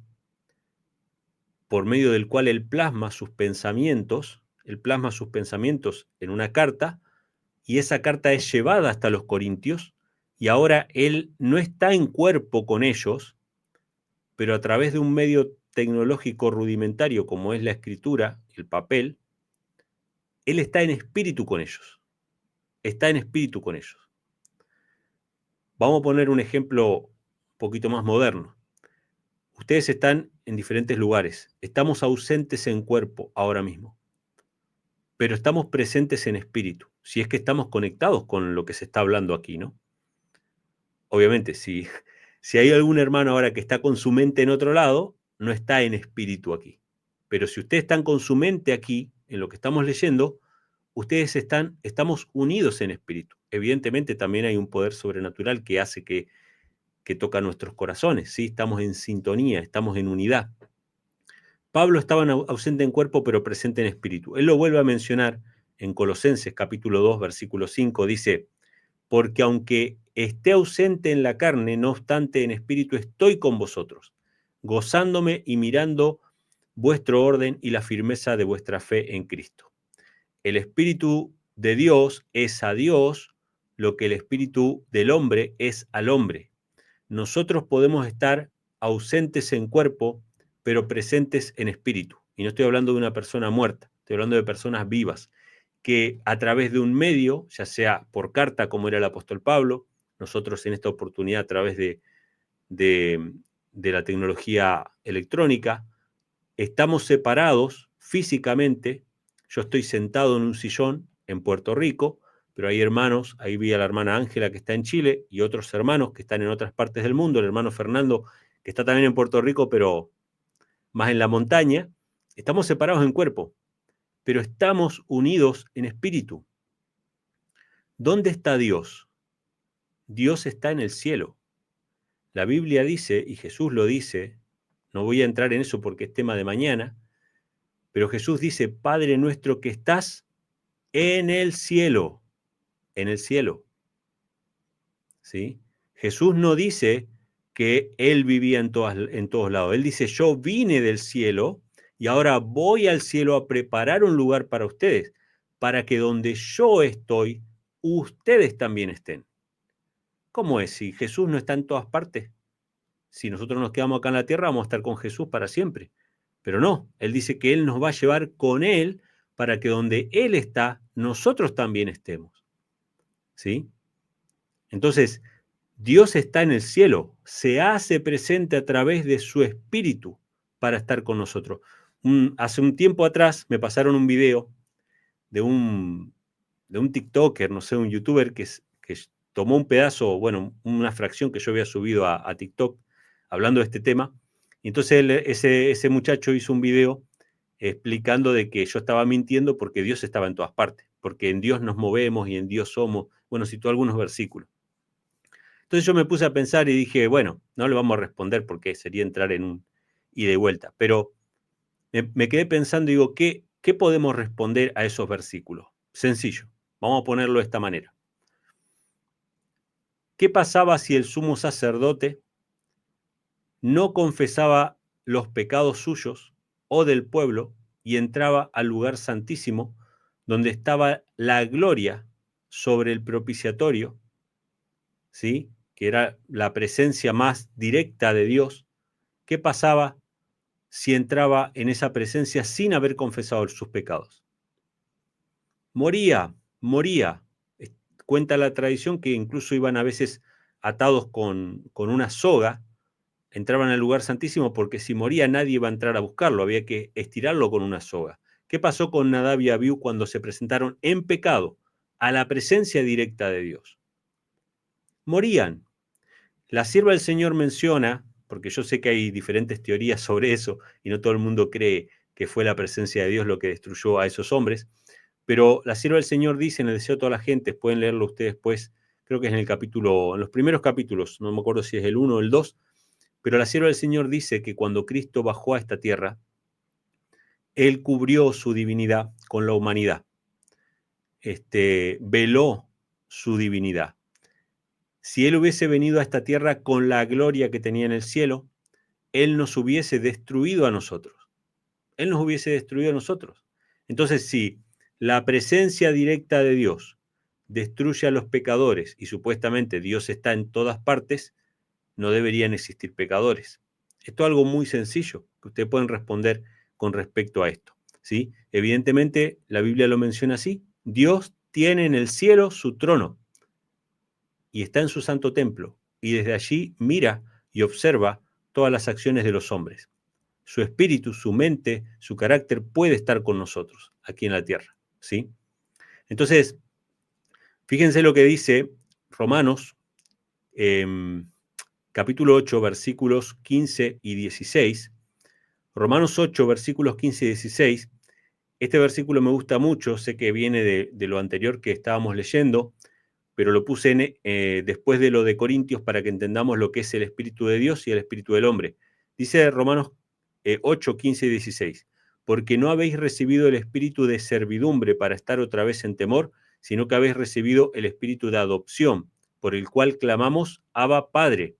por medio del cual él plasma sus pensamientos en una carta, y esa carta es llevada hasta los corintios, y ahora él no está en cuerpo con ellos, pero a través de un medio tecnológico rudimentario como es la escritura, el papel, él está en espíritu con ellos. Está en espíritu con ellos. Vamos a poner un ejemplo un poquito más moderno. Ustedes están en diferentes lugares. Estamos ausentes en cuerpo ahora mismo, pero estamos presentes en espíritu, si es que estamos conectados con lo que se está hablando aquí, ¿no? Obviamente, si hay algún hermano ahora que está con su mente en otro lado, no está en espíritu aquí. Pero si ustedes están con su mente aquí, en lo que estamos leyendo, estamos unidos en espíritu. Evidentemente también hay un poder sobrenatural que hace que toca nuestros corazones, ¿sí? Estamos en sintonía, estamos en unidad. Pablo estaba ausente en cuerpo, pero presente en espíritu. Él lo vuelve a mencionar en Colosenses capítulo 2, versículo 5, dice, porque aunque esté ausente en la carne, no obstante en espíritu estoy con vosotros, gozándome y mirando vuestro orden y la firmeza de vuestra fe en Cristo. El espíritu de Dios es a Dios lo que el espíritu del hombre es al hombre. Nosotros podemos estar ausentes en cuerpo, pero presentes en espíritu. Y no estoy hablando de una persona muerta, estoy hablando de personas vivas, que a través de un medio, ya sea por carta, como era el apóstol Pablo, nosotros en esta oportunidad a través de la tecnología electrónica, estamos separados físicamente. Yo estoy sentado en un sillón en Puerto Rico, pero hay hermanos, ahí vi a la hermana Ángela que está en Chile y otros hermanos que están en otras partes del mundo, el hermano Fernando que está también en Puerto Rico, pero más en la montaña. Estamos separados en cuerpo, pero estamos unidos en espíritu. ¿Dónde está Dios? Dios está en el cielo. La Biblia dice, y Jesús lo dice, no voy a entrar en eso porque es tema de mañana, pero Jesús dice, Padre nuestro que estás en el cielo, en el cielo. ¿Sí? Jesús no dice que Él vivía en todos lados. Él dice, yo vine del cielo y ahora voy al cielo a preparar un lugar para ustedes, para que donde yo estoy, ustedes también estén. ¿Cómo es? Si Jesús no está en todas partes, si nosotros nos quedamos acá en la tierra, vamos a estar con Jesús para siempre. Pero no, Él dice que Él nos va a llevar con Él para que donde Él está, nosotros también estemos. ¿Sí? Entonces, Dios está en el cielo, se hace presente a través de su espíritu para estar con nosotros. Hace un tiempo atrás me pasaron un video de un TikToker, no sé, un youtuber que tomó un pedazo, bueno, una fracción que yo había subido a TikTok hablando de este tema. Y entonces ese muchacho hizo un video explicando de que yo estaba mintiendo porque Dios estaba en todas partes, porque en Dios nos movemos y en Dios somos. Bueno, citó algunos versículos. Entonces yo me puse a pensar y dije, bueno, no le vamos a responder porque sería entrar en un ida y vuelta, pero me quedé pensando y digo, ¿qué podemos responder a esos versículos? Sencillo, vamos a ponerlo de esta manera. ¿Qué pasaba si el sumo sacerdote no confesaba los pecados suyos o del pueblo y entraba al lugar santísimo donde estaba la gloria sobre el propiciatorio, ¿sí? Que era la presencia más directa de Dios? ¿Qué pasaba si entraba en esa presencia sin haber confesado sus pecados? Moría. Cuenta la tradición que incluso iban a veces atados con una soga, entraban al lugar santísimo porque si moría nadie iba a entrar a buscarlo, había que estirarlo con una soga. ¿Qué pasó con Nadab y Abiú cuando se presentaron en pecado a la presencia directa de Dios? Morían. La sierva del Señor menciona, porque yo sé que hay diferentes teorías sobre eso y no todo el mundo cree que fue la presencia de Dios lo que destruyó a esos hombres, pero la sierva del Señor dice en el deseo de toda la gente, pueden leerlo ustedes después, creo que es en los primeros capítulos, no me acuerdo si es el 1 o el 2, pero la sierva del Señor dice que cuando Cristo bajó a esta tierra, Él cubrió su divinidad con la humanidad, veló su divinidad. Si Él hubiese venido a esta tierra con la gloria que tenía en el cielo, Él nos hubiese destruido a nosotros. Él nos hubiese destruido a nosotros. Entonces, si la presencia directa de Dios destruye a los pecadores y supuestamente Dios está en todas partes, no deberían existir pecadores. Esto es algo muy sencillo que ustedes pueden responder con respecto a esto, ¿sí? Evidentemente, la Biblia lo menciona así. Dios tiene en el cielo su trono y está en su santo templo, y desde allí mira y observa todas las acciones de los hombres. Su espíritu, su mente, su carácter puede estar con nosotros aquí en la tierra, ¿sí? Entonces, fíjense lo que dice Romanos, capítulo 8, versículos 15 y 16. Romanos 8, versículos 15 y 16. Este versículo me gusta mucho, sé que viene de lo anterior que estábamos leyendo, pero lo puse después de lo de Corintios para que entendamos lo que es el Espíritu de Dios y el Espíritu del hombre. Dice Romanos 8, 15 y 16, porque no habéis recibido el espíritu de servidumbre para estar otra vez en temor, sino que habéis recibido el espíritu de adopción, por el cual clamamos, Abba, Padre.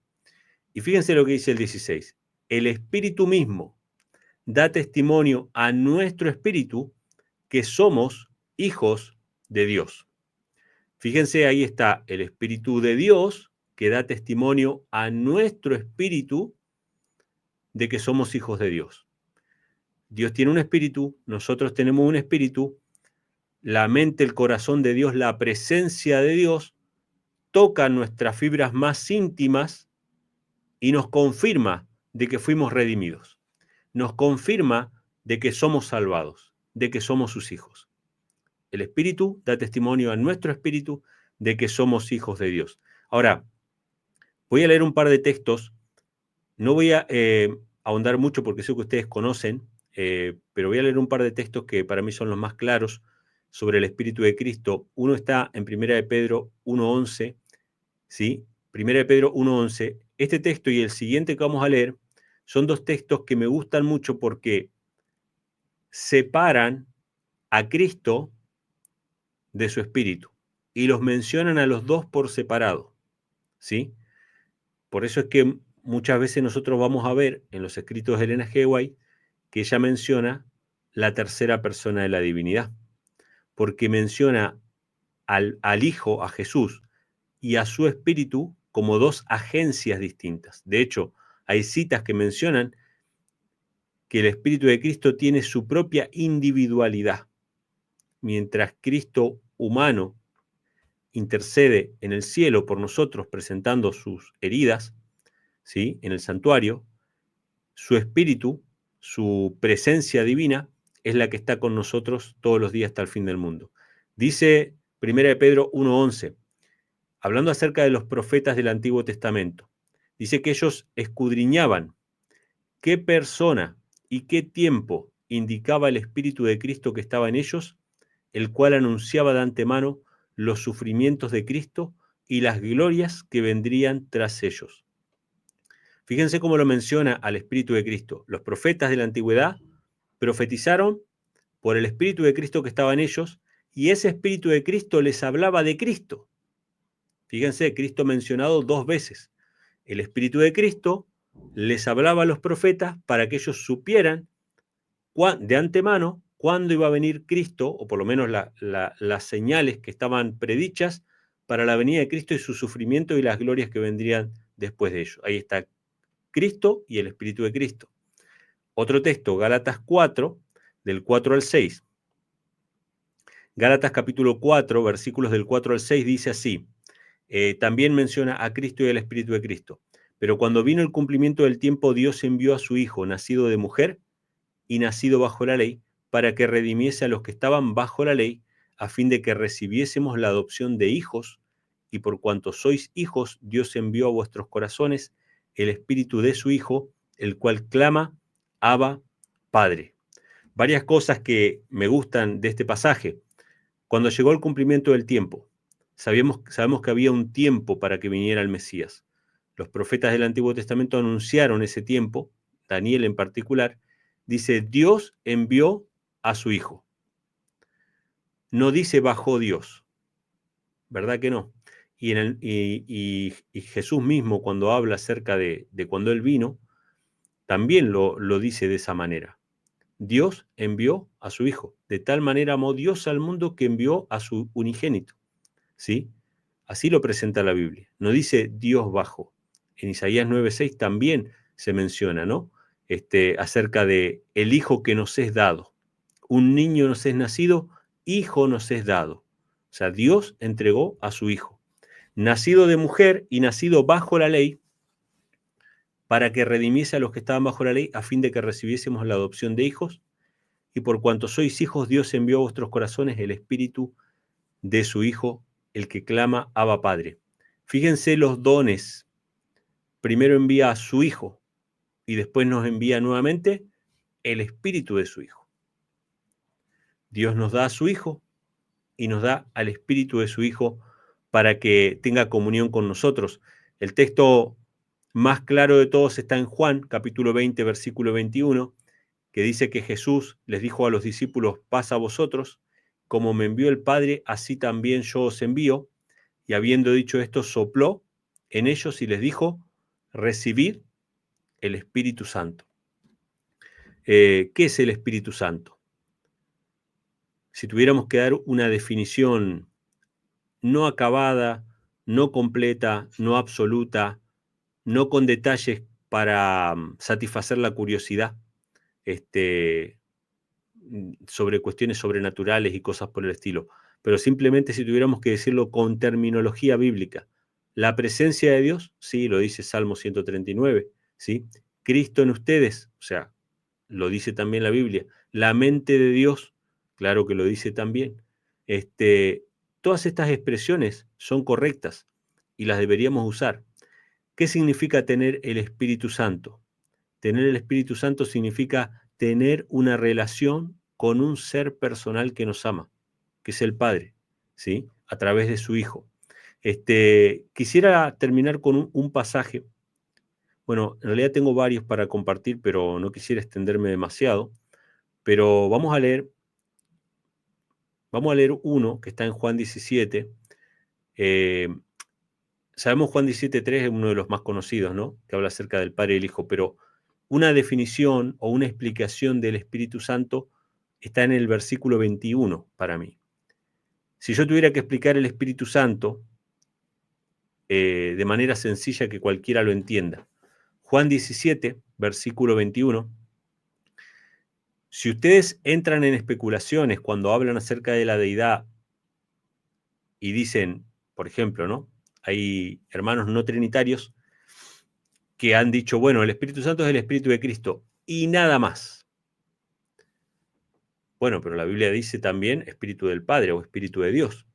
Y fíjense lo que dice el 16, el Espíritu mismo da testimonio a nuestro espíritu que somos hijos de Dios. Fíjense, ahí está el Espíritu de Dios que da testimonio a nuestro espíritu de que somos hijos de Dios. Dios tiene un espíritu, nosotros tenemos un espíritu, la mente, el corazón de Dios, la presencia de Dios toca nuestras fibras más íntimas y nos confirma de que fuimos redimidos. Nos confirma de que somos salvados, de que somos sus hijos. El Espíritu da testimonio a nuestro espíritu de que somos hijos de Dios. Ahora, voy a leer un par de textos. No voy a ahondar mucho porque sé que ustedes conocen, pero voy a leer un par de textos que para mí son los más claros sobre el Espíritu de Cristo. Uno está en 1 de Pedro 1.11, ¿sí? 1 de Pedro 1.11. Este texto y el siguiente que vamos a leer son dos textos que me gustan mucho porque separan a Cristo de su Espíritu y los mencionan a los dos por separado, ¿sí? Por eso es que muchas veces nosotros vamos a ver en los escritos de Elena G. White que ella menciona la tercera persona de la divinidad, porque menciona al Hijo, a Jesús, y a su Espíritu como dos agencias distintas. De hecho, hay citas que mencionan que el Espíritu de Cristo tiene su propia individualidad, mientras Cristo humano intercede en el cielo por nosotros presentando sus heridas, ¿sí?, en el santuario, su espíritu, su presencia divina, es la que está con nosotros todos los días hasta el fin del mundo. Dice 1 de Pedro 1:11, hablando acerca de los profetas del Antiguo Testamento, dice que ellos escudriñaban qué persona y qué tiempo indicaba el Espíritu de Cristo que estaba en ellos, el cual anunciaba de antemano los sufrimientos de Cristo y las glorias que vendrían tras ellos. Fíjense cómo lo menciona al Espíritu de Cristo. Los profetas de la antigüedad profetizaron por el Espíritu de Cristo que estaba en ellos, y ese Espíritu de Cristo les hablaba de Cristo. Fíjense, Cristo mencionado 2 veces. El Espíritu de Cristo les hablaba a los profetas para que ellos supieran de antemano cuándo iba a venir Cristo, o por lo menos las señales que estaban predichas para la venida de Cristo y su sufrimiento y las glorias que vendrían después de ello. Ahí está Cristo y el Espíritu de Cristo. Otro texto, Gálatas 4, del 4 al 6. Gálatas capítulo 4, versículos del 4 al 6, dice así, también menciona a Cristo y al Espíritu de Cristo. Pero cuando vino el cumplimiento del tiempo, Dios envió a su Hijo, nacido de mujer y nacido bajo la ley, para que redimiese a los que estaban bajo la ley, a fin de que recibiésemos la adopción de hijos, y por cuanto sois hijos, Dios envió a vuestros corazones el Espíritu de su Hijo, el cual clama, Abba, Padre. Varias cosas que me gustan de este pasaje. Cuando llegó el cumplimiento del tiempo, sabemos que había un tiempo para que viniera el Mesías. Los profetas del Antiguo Testamento anunciaron ese tiempo, Daniel en particular, dice, Dios envió a su Hijo. No dice bajó Dios, ¿verdad que no? Y Jesús mismo, cuando habla acerca de cuando Él vino, también lo dice de esa manera. Dios envió a su Hijo. De tal manera amó Dios al mundo que envió a su unigénito. ¿Sí? Así lo presenta la Biblia. No dice Dios bajó. En Isaías 9:6 también se menciona, ¿no? Acerca de el Hijo que nos es dado. Un niño nos es nacido, hijo nos es dado. O sea, Dios entregó a su Hijo. Nacido de mujer y nacido bajo la ley, para que redimiese a los que estaban bajo la ley, a fin de que recibiésemos la adopción de hijos. Y por cuanto sois hijos, Dios envió a vuestros corazones el Espíritu de su Hijo, el que clama Abba Padre. Fíjense los dones. Primero envía a su Hijo y después nos envía nuevamente el Espíritu de su Hijo. Dios nos da a su Hijo y nos da al Espíritu de su Hijo para que tenga comunión con nosotros. El texto más claro de todos está en Juan, capítulo 20, versículo 21, que dice que Jesús les dijo a los discípulos, paz a vosotros, como me envió el Padre, así también yo os envío. Y habiendo dicho esto, sopló en ellos y les dijo, recibid el Espíritu Santo. ¿Qué es el Espíritu Santo? Si tuviéramos que dar una definición no acabada, no completa, no absoluta, no con detalles para satisfacer la curiosidad sobre cuestiones sobrenaturales y cosas por el estilo, pero simplemente si tuviéramos que decirlo con terminología bíblica, la presencia de Dios, sí, lo dice Salmo 139, ¿sí? Cristo en ustedes, o sea, lo dice también la Biblia, la mente de Dios, claro que lo dice también. Todas estas expresiones son correctas y las deberíamos usar. ¿Qué significa tener el Espíritu Santo? Tener el Espíritu Santo significa tener una relación con un ser personal que nos ama, que es el Padre, ¿sí? A través de su Hijo. Quisiera terminar con un pasaje. Bueno, en realidad tengo varios para compartir, pero no quisiera extenderme demasiado. Pero vamos a leer uno que está en Juan 17. Sabemos Juan 17:3 es uno de los más conocidos, ¿no? Que habla acerca del Padre y el Hijo, pero una definición o una explicación del Espíritu Santo está en el versículo 21 para mí. Si yo tuviera que explicar el Espíritu Santo de manera sencilla que cualquiera lo entienda, Juan 17, versículo 21, si ustedes entran en especulaciones cuando hablan acerca de la deidad y dicen, Por ejemplo, ¿no? Hay hermanos no trinitarios que han dicho, bueno, el Espíritu Santo es el Espíritu de Cristo y nada más. Bueno, pero la Biblia dice también Espíritu del Padre o Espíritu de Dios.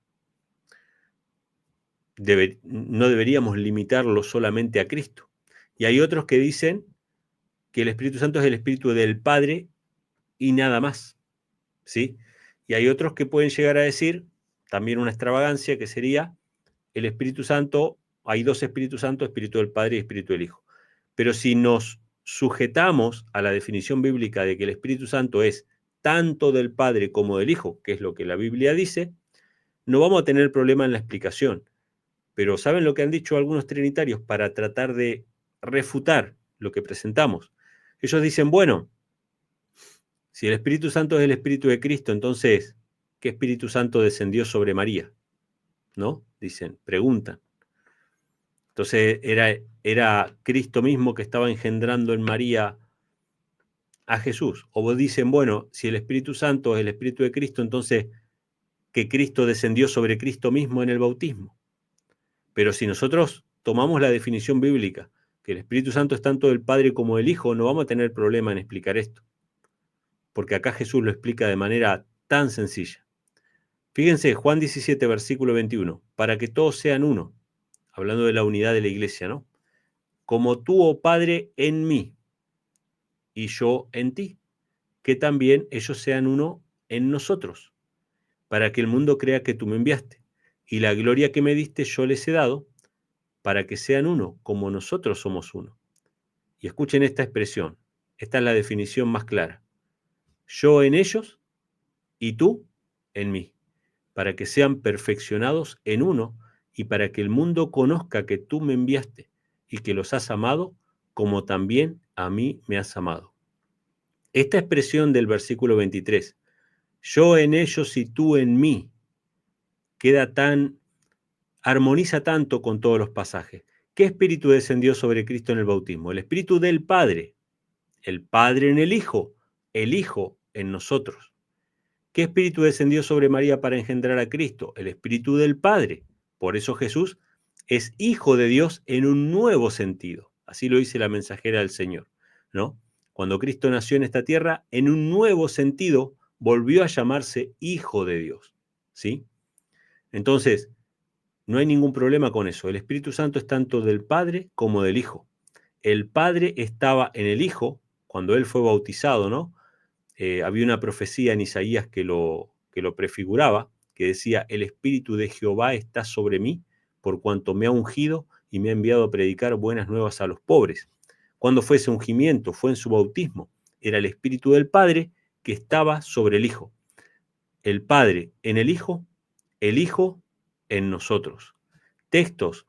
No deberíamos limitarlo solamente a Cristo. Y hay otros que dicen que el Espíritu Santo es el Espíritu del Padre y nada más, ¿sí? Y hay otros que pueden llegar a decir, también una extravagancia, que sería el Espíritu Santo, hay dos Espíritus Santos, Espíritu del Padre y Espíritu del Hijo. Pero si nos sujetamos a la definición bíblica de que el Espíritu Santo es tanto del Padre como del Hijo, que es lo que la Biblia dice, no vamos a tener problema en la explicación. Pero ¿saben lo que han dicho algunos trinitarios para tratar de refutar lo que presentamos? Ellos dicen, bueno, si el Espíritu Santo es el Espíritu de Cristo, entonces, ¿qué Espíritu Santo descendió sobre María? ¿No? Dicen, preguntan. Entonces, ¿era Cristo mismo que estaba engendrando en María a Jesús? O vos dicen, bueno, si el Espíritu Santo es el Espíritu de Cristo, entonces, ¿que Cristo descendió sobre Cristo mismo en el bautismo? Pero si nosotros tomamos la definición bíblica, que el Espíritu Santo es tanto del Padre como del Hijo, no vamos a tener problema en explicar esto. Porque acá Jesús lo explica de manera tan sencilla. Fíjense, Juan 17, versículo 21, para que todos sean uno, hablando de la unidad de la iglesia, ¿no? Como tú, oh Padre, en mí y yo en ti, que también ellos sean uno en nosotros, para que el mundo crea que tú me enviaste. Y la gloria que me diste yo les he dado, para que sean uno, como nosotros somos uno. Y escuchen esta expresión, esta es la definición más clara. Yo en ellos y tú en mí, para que sean perfeccionados en uno y para que el mundo conozca que tú me enviaste y que los has amado como también a mí me has amado. Esta expresión del versículo 23, yo en ellos y tú en mí, armoniza tanto con todos los pasajes. ¿Qué espíritu descendió sobre Cristo en el bautismo? El espíritu del Padre, el Padre en el Hijo en nosotros. ¿Qué espíritu descendió sobre María para engendrar a Cristo? El espíritu del Padre. Por eso Jesús es hijo de Dios en un nuevo sentido. Así lo dice la mensajera del Señor, ¿no? Cuando Cristo nació en esta tierra, en un nuevo sentido volvió a llamarse hijo de Dios, ¿sí? Entonces, no hay ningún problema con eso. El Espíritu Santo es tanto del Padre como del Hijo. El Padre estaba en el Hijo cuando Él fue bautizado, ¿no? Había una profecía en Isaías que lo prefiguraba, que decía, el Espíritu de Jehová está sobre mí, por cuanto me ha ungido y me ha enviado a predicar buenas nuevas a los pobres. ¿Cuándo fue ese ungimiento? Fue en su bautismo. Era el Espíritu del Padre que estaba sobre el Hijo. El Padre en el Hijo en nosotros. Textos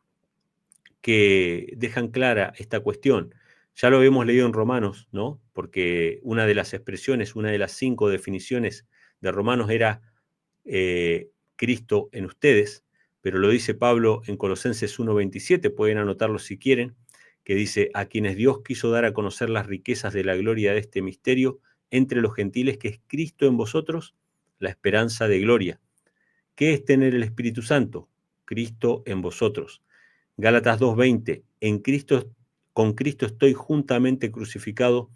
que dejan clara esta cuestión. Ya lo hemos leído en Romanos, ¿no? Porque una de las expresiones, una de las 5 definiciones de Romanos era Cristo en ustedes, pero lo dice Pablo en Colosenses 1:27, pueden anotarlo si quieren, que dice, a quienes Dios quiso dar a conocer las riquezas de la gloria de este misterio entre los gentiles, que es Cristo en vosotros, la esperanza de gloria. ¿Qué es tener el Espíritu Santo? Cristo en vosotros. Gálatas 2:20, con Cristo estoy juntamente crucificado,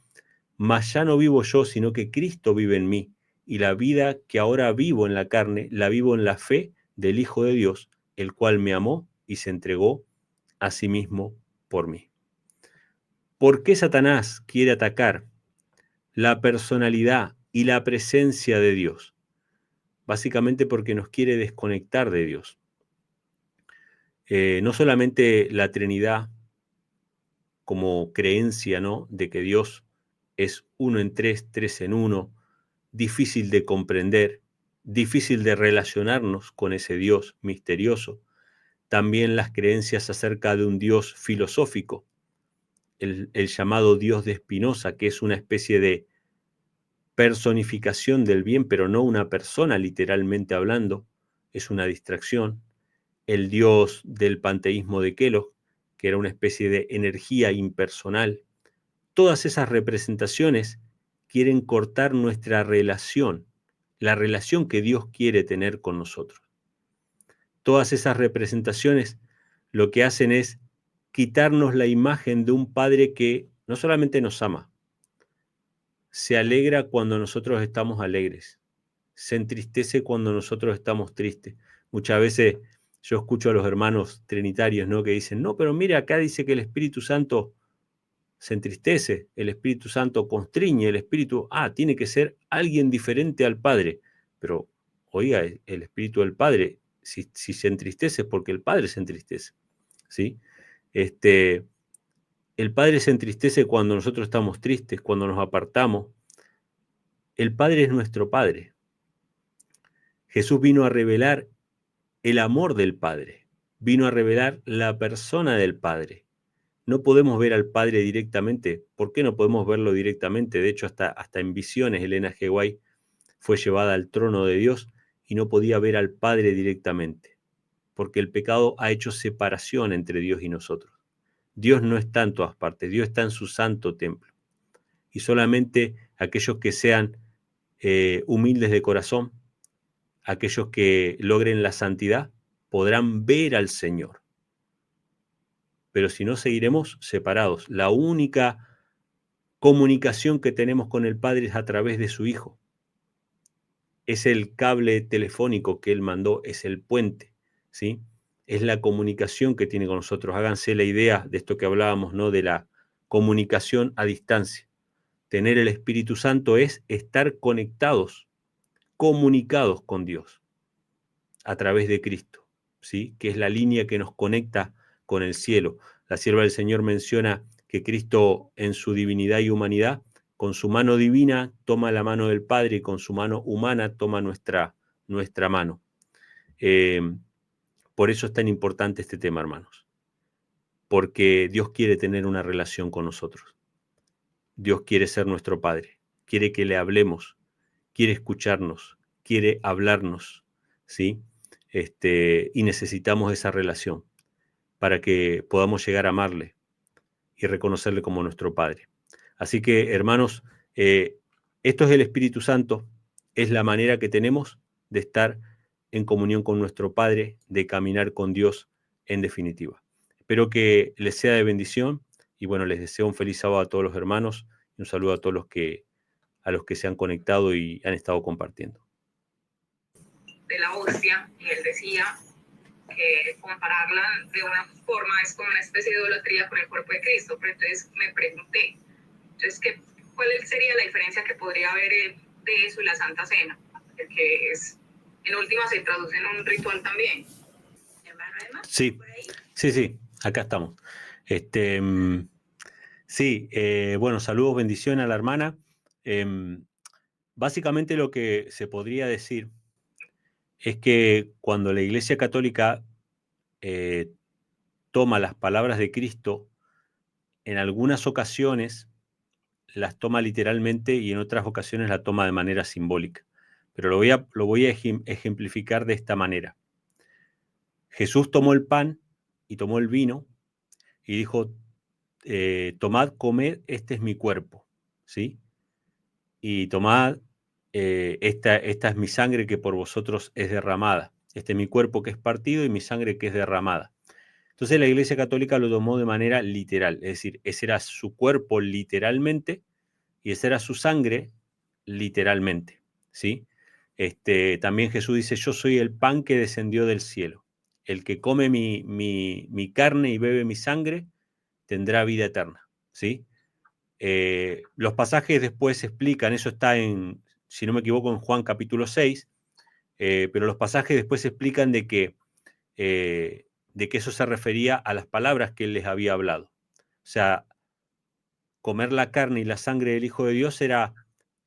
mas ya no vivo yo, sino que Cristo vive en mí, y la vida que ahora vivo en la carne, la vivo en la fe del Hijo de Dios, el cual me amó y se entregó a sí mismo por mí. ¿Por qué Satanás quiere atacar la personalidad y la presencia de Dios? Básicamente porque nos quiere desconectar de Dios. No solamente la Trinidad como creencia, ¿no?, de que Dios es uno en tres, tres en uno, difícil de comprender, difícil de relacionarnos con ese Dios misterioso. También las creencias acerca de un Dios filosófico, el llamado Dios de Spinoza, que es una especie de personificación del bien, pero no una persona literalmente hablando, es una distracción. El Dios del panteísmo de Kellogg, que era una especie de energía impersonal. Todas esas representaciones quieren cortar nuestra relación, la relación que Dios quiere tener con nosotros. todas esas representaciones lo que hacen es quitarnos la imagen de un Padre que no solamente nos ama, se alegra cuando nosotros estamos alegres, se entristece cuando nosotros estamos tristes. Muchas veces yo escucho a los hermanos trinitarios, ¿no?, que dicen, no, pero mira, acá dice que el Espíritu Santo se entristece, el Espíritu Santo constriñe, el Espíritu, tiene que ser alguien diferente al Padre. Pero, oiga, el Espíritu del Padre, si se entristece es porque el Padre se entristece, ¿sí? El Padre se entristece cuando nosotros estamos tristes, cuando nos apartamos. El Padre es nuestro Padre. Jesús vino a revelar el amor del Padre, vino a revelar la persona del Padre. No podemos ver al Padre directamente. ¿Por qué no podemos verlo directamente? De hecho, hasta en visiones, Elena G. White fue llevada al trono de Dios y no podía ver al Padre directamente, porque el pecado ha hecho separación entre Dios y nosotros. Dios no está en todas partes, Dios está en su santo templo. Y solamente aquellos que sean humildes de corazón, aquellos que logren la santidad, podrán ver al Señor. Pero si no, seguiremos separados. La única comunicación que tenemos con el Padre es a través de su Hijo. Es el cable telefónico que Él mandó, es el puente, ¿sí? Es la comunicación que tiene con nosotros. Háganse la idea de esto que hablábamos, ¿no?, de la comunicación a distancia. Tener el Espíritu Santo es estar conectados, comunicados con Dios a través de Cristo, ¿sí?, que es la línea que nos conecta con el cielo. La sierva del Señor menciona que Cristo, en su divinidad y humanidad, con su mano divina toma la mano del Padre y con su mano humana toma nuestra mano. Por eso es tan importante este tema, hermanos, porque Dios quiere tener una relación con nosotros. Dios quiere ser nuestro Padre, quiere que le hablemos, quiere escucharnos, quiere hablarnos, ¿sí? Y necesitamos esa relación para que podamos llegar a amarle y reconocerle como nuestro Padre. Así que, hermanos, esto es el Espíritu Santo, es la manera que tenemos de estar en comunión con nuestro Padre, de caminar con Dios en definitiva. Espero que les sea de bendición y bueno, les deseo un feliz sábado a todos los hermanos y un saludo a todos a los que se han conectado y han estado compartiendo. De la hostia, y él decía que compararla de una forma es como una especie de idolatría con el cuerpo de Cristo, pero entonces me pregunté, entonces, ¿cuál sería la diferencia que podría haber de eso y la Santa Cena? Que es, en última, se traduce en un ritual también. Sí, sí, acá estamos. Sí, bueno, saludos, bendición a la hermana. Básicamente lo que se podría decir es que cuando la Iglesia Católica toma las palabras de Cristo, en algunas ocasiones las toma literalmente y en otras ocasiones la toma de manera simbólica. Pero lo voy a ejemplificar de esta manera. Jesús tomó el pan y tomó el vino y dijo, tomad, comed, este es mi cuerpo, ¿sí? Y tomad, esta es mi sangre que por vosotros es derramada. Este es mi cuerpo que es partido y mi sangre que es derramada. Entonces la Iglesia Católica lo tomó de manera literal, es decir, ese era su cuerpo literalmente y esa era su sangre literalmente, ¿sí? También Jesús dice, yo soy el pan que descendió del cielo. El que come mi carne y bebe mi sangre tendrá vida eterna, ¿sí? Los pasajes después explican, eso está en, si no me equivoco, en Juan capítulo 6, pero los pasajes después explican de que eso se refería a las palabras que él les había hablado. O sea, comer la carne y la sangre del Hijo de Dios era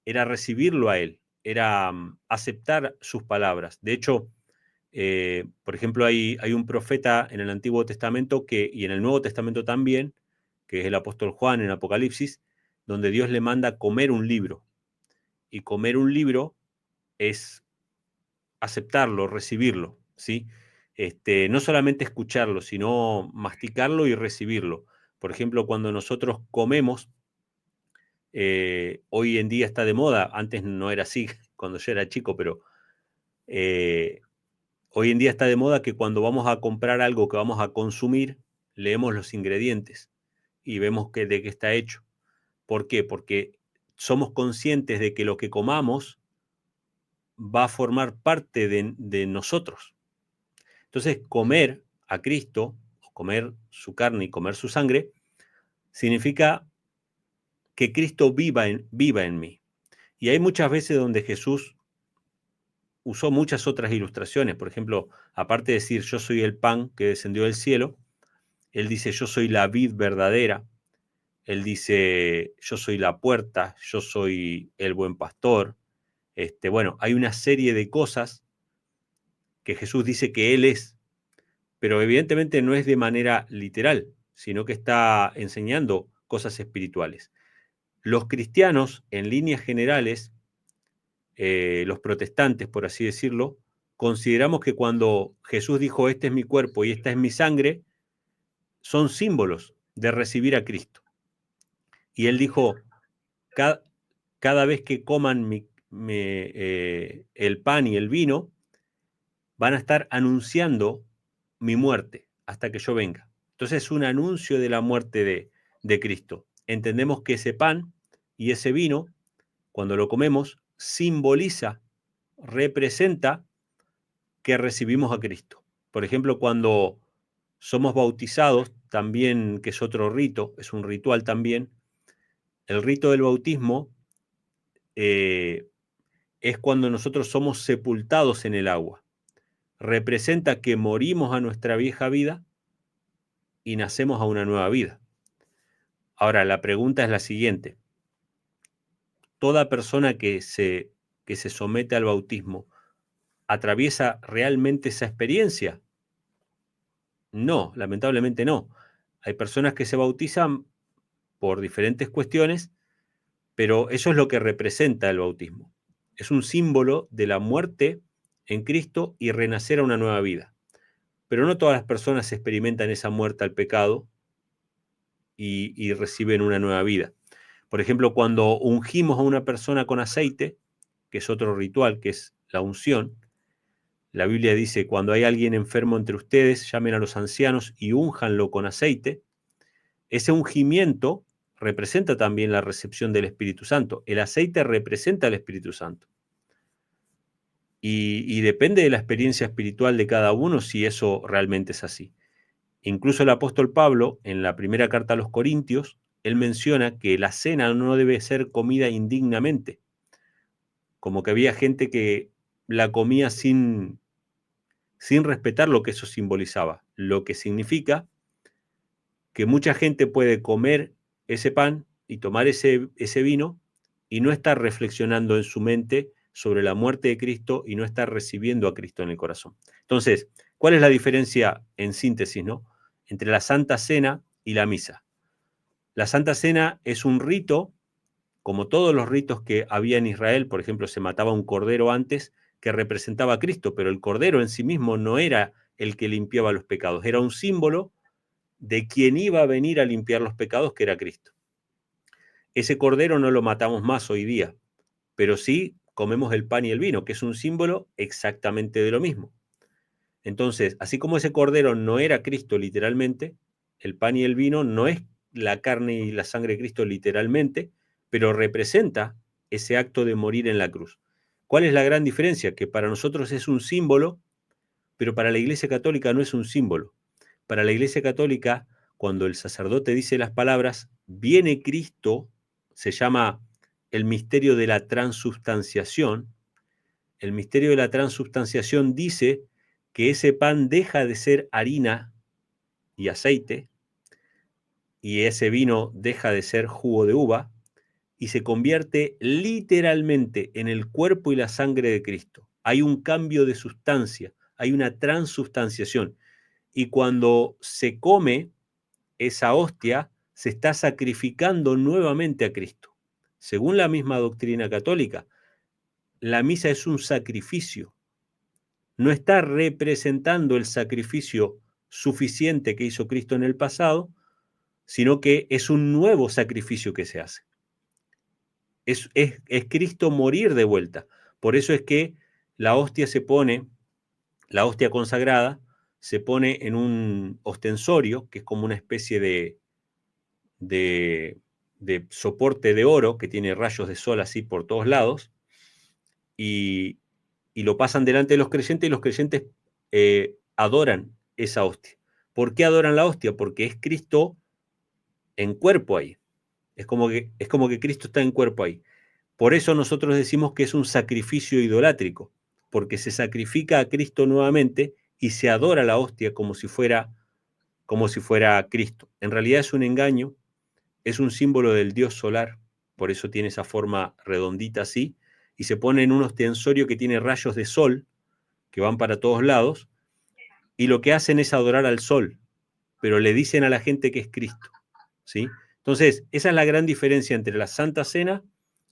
recibirlo a él, era aceptar sus palabras. De hecho, por ejemplo, hay un profeta en el Antiguo Testamento y en el Nuevo Testamento también, que es el apóstol Juan en Apocalipsis, donde Dios le manda comer un libro. Y comer un libro es aceptarlo, recibirlo, ¿sí? No solamente escucharlo, sino masticarlo y recibirlo. Por ejemplo, cuando nosotros comemos, hoy en día está de moda, antes no era así, cuando yo era chico, pero Hoy en día está de moda que cuando vamos a comprar algo que vamos a consumir, leemos los ingredientes y vemos de qué está hecho. ¿Por qué? Porque somos conscientes de que lo que comamos va a formar parte de nosotros. Entonces, comer a Cristo, o comer su carne y comer su sangre, significa que Cristo viva en mí. Y hay muchas veces donde Jesús usó muchas otras ilustraciones. Por ejemplo, aparte de decir yo soy el pan que descendió del cielo, él dice yo soy la vid verdadera. Él dice yo soy la puerta, yo soy el buen pastor. Bueno, hay una serie de cosas que Jesús dice que Él es, pero evidentemente no es de manera literal, sino que está enseñando cosas espirituales. Los cristianos, en líneas generales, los protestantes, por así decirlo, consideramos que cuando Jesús dijo, este es mi cuerpo y esta es mi sangre, son símbolos de recibir a Cristo. Y él dijo, cada vez que coman el pan y el vino, van a estar anunciando mi muerte hasta que yo venga. Entonces es un anuncio de la muerte de Cristo. Entendemos que ese pan y ese vino, cuando lo comemos, simboliza, representa que recibimos a Cristo. Por ejemplo, cuando somos bautizados, también, que es otro rito, es un ritual también, el rito del bautismo es cuando nosotros somos sepultados en el agua. Representa que morimos a nuestra vieja vida y nacemos a una nueva vida. Ahora, la pregunta es la siguiente. ¿Toda persona que se somete al bautismo atraviesa realmente esa experiencia? No, lamentablemente no. Hay personas que se bautizan por diferentes cuestiones, pero eso es lo que representa el bautismo. Es un símbolo de la muerte en Cristo y renacer a una nueva vida. Pero no todas las personas experimentan esa muerte al pecado y reciben una nueva vida. Por ejemplo, cuando ungimos a una persona con aceite, que es otro ritual, que es la unción, la Biblia dice, cuando hay alguien enfermo entre ustedes, llamen a los ancianos y únjanlo con aceite. Ese ungimiento representa también la recepción del Espíritu Santo. El aceite representa al Espíritu Santo. Y depende de la experiencia espiritual de cada uno si eso realmente es así. Incluso el apóstol Pablo, en la primera carta a los Corintios, él menciona que la cena no debe ser comida indignamente, como que había gente que la comía sin respetar lo que eso simbolizaba, lo que significa que mucha gente puede comer ese pan y tomar ese vino y no estar reflexionando en su mente sobre la muerte de Cristo y no estar recibiendo a Cristo en el corazón. Entonces, ¿cuál es la diferencia en síntesis, no? Entre la Santa Cena y la misa? La Santa Cena es un rito, como todos los ritos que había en Israel. Por ejemplo, se mataba un cordero antes que representaba a Cristo, pero el cordero en sí mismo no era el que limpiaba los pecados, era un símbolo de quien iba a venir a limpiar los pecados, que era Cristo. Ese cordero no lo matamos más hoy día, pero sí comemos el pan y el vino, que es un símbolo exactamente de lo mismo. Entonces, así como ese cordero no era Cristo literalmente, el pan y el vino no es la carne y la sangre de Cristo literalmente, pero representa ese acto de morir en la cruz. ¿Cuál es la gran diferencia? Que para nosotros es un símbolo, pero para la Iglesia Católica no es un símbolo. Para la Iglesia Católica, cuando el sacerdote dice las palabras, viene Cristo, se llama el misterio de la transubstanciación. El misterio de la transubstanciación dice que ese pan deja de ser harina y aceite, y ese vino deja de ser jugo de uva, y se convierte literalmente en el cuerpo y la sangre de Cristo. Hay un cambio de sustancia, hay una transubstanciación. Y cuando se come esa hostia, se está sacrificando nuevamente a Cristo. Según la misma doctrina católica, la misa es un sacrificio. No está representando el sacrificio suficiente que hizo Cristo en el pasado, sino que es un nuevo sacrificio que se hace. Es Cristo morir de vuelta. Por eso es que la hostia se pone la hostia consagrada se pone en un ostensorio, que es como una especie de soporte de oro que tiene rayos de sol así por todos lados, y, y lo pasan delante de los creyentes, y los creyentes adoran esa hostia. ¿Por qué adoran la hostia? Porque es Cristo en cuerpo ahí. Es como que Cristo está en cuerpo ahí. Por eso nosotros decimos que es un sacrificio idolátrico, porque se sacrifica a Cristo nuevamente y se adora la hostia como si fuera Cristo. En realidad es un engaño, es un símbolo del dios solar, por eso tiene esa forma redondita así, y se pone en un ostensorio que tiene rayos de sol que van para todos lados, y lo que hacen es adorar al sol, pero le dicen a la gente que es Cristo, ¿sí? Entonces, esa es la gran diferencia entre la Santa Cena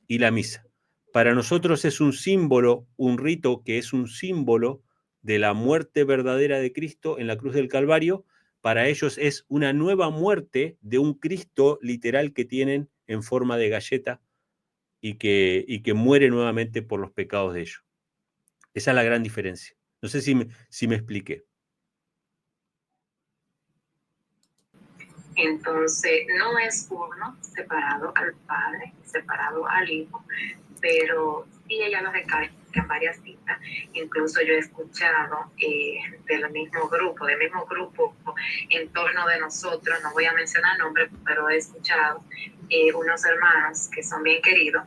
y la misa. Para nosotros es un símbolo, un rito que es un símbolo de la muerte verdadera de Cristo en la cruz del Calvario. Para ellos es una nueva muerte de un Cristo literal que tienen en forma de galleta y que muere nuevamente por los pecados de ellos. Esa es la gran diferencia. No sé si me expliqué. Entonces, no es uno separado al Padre, separado al Hijo, pero sí ella lo recalca en varias citas. Incluso yo he escuchado del mismo grupo en torno de nosotros, no voy a mencionar nombres, pero he escuchado unos hermanos que son bien queridos,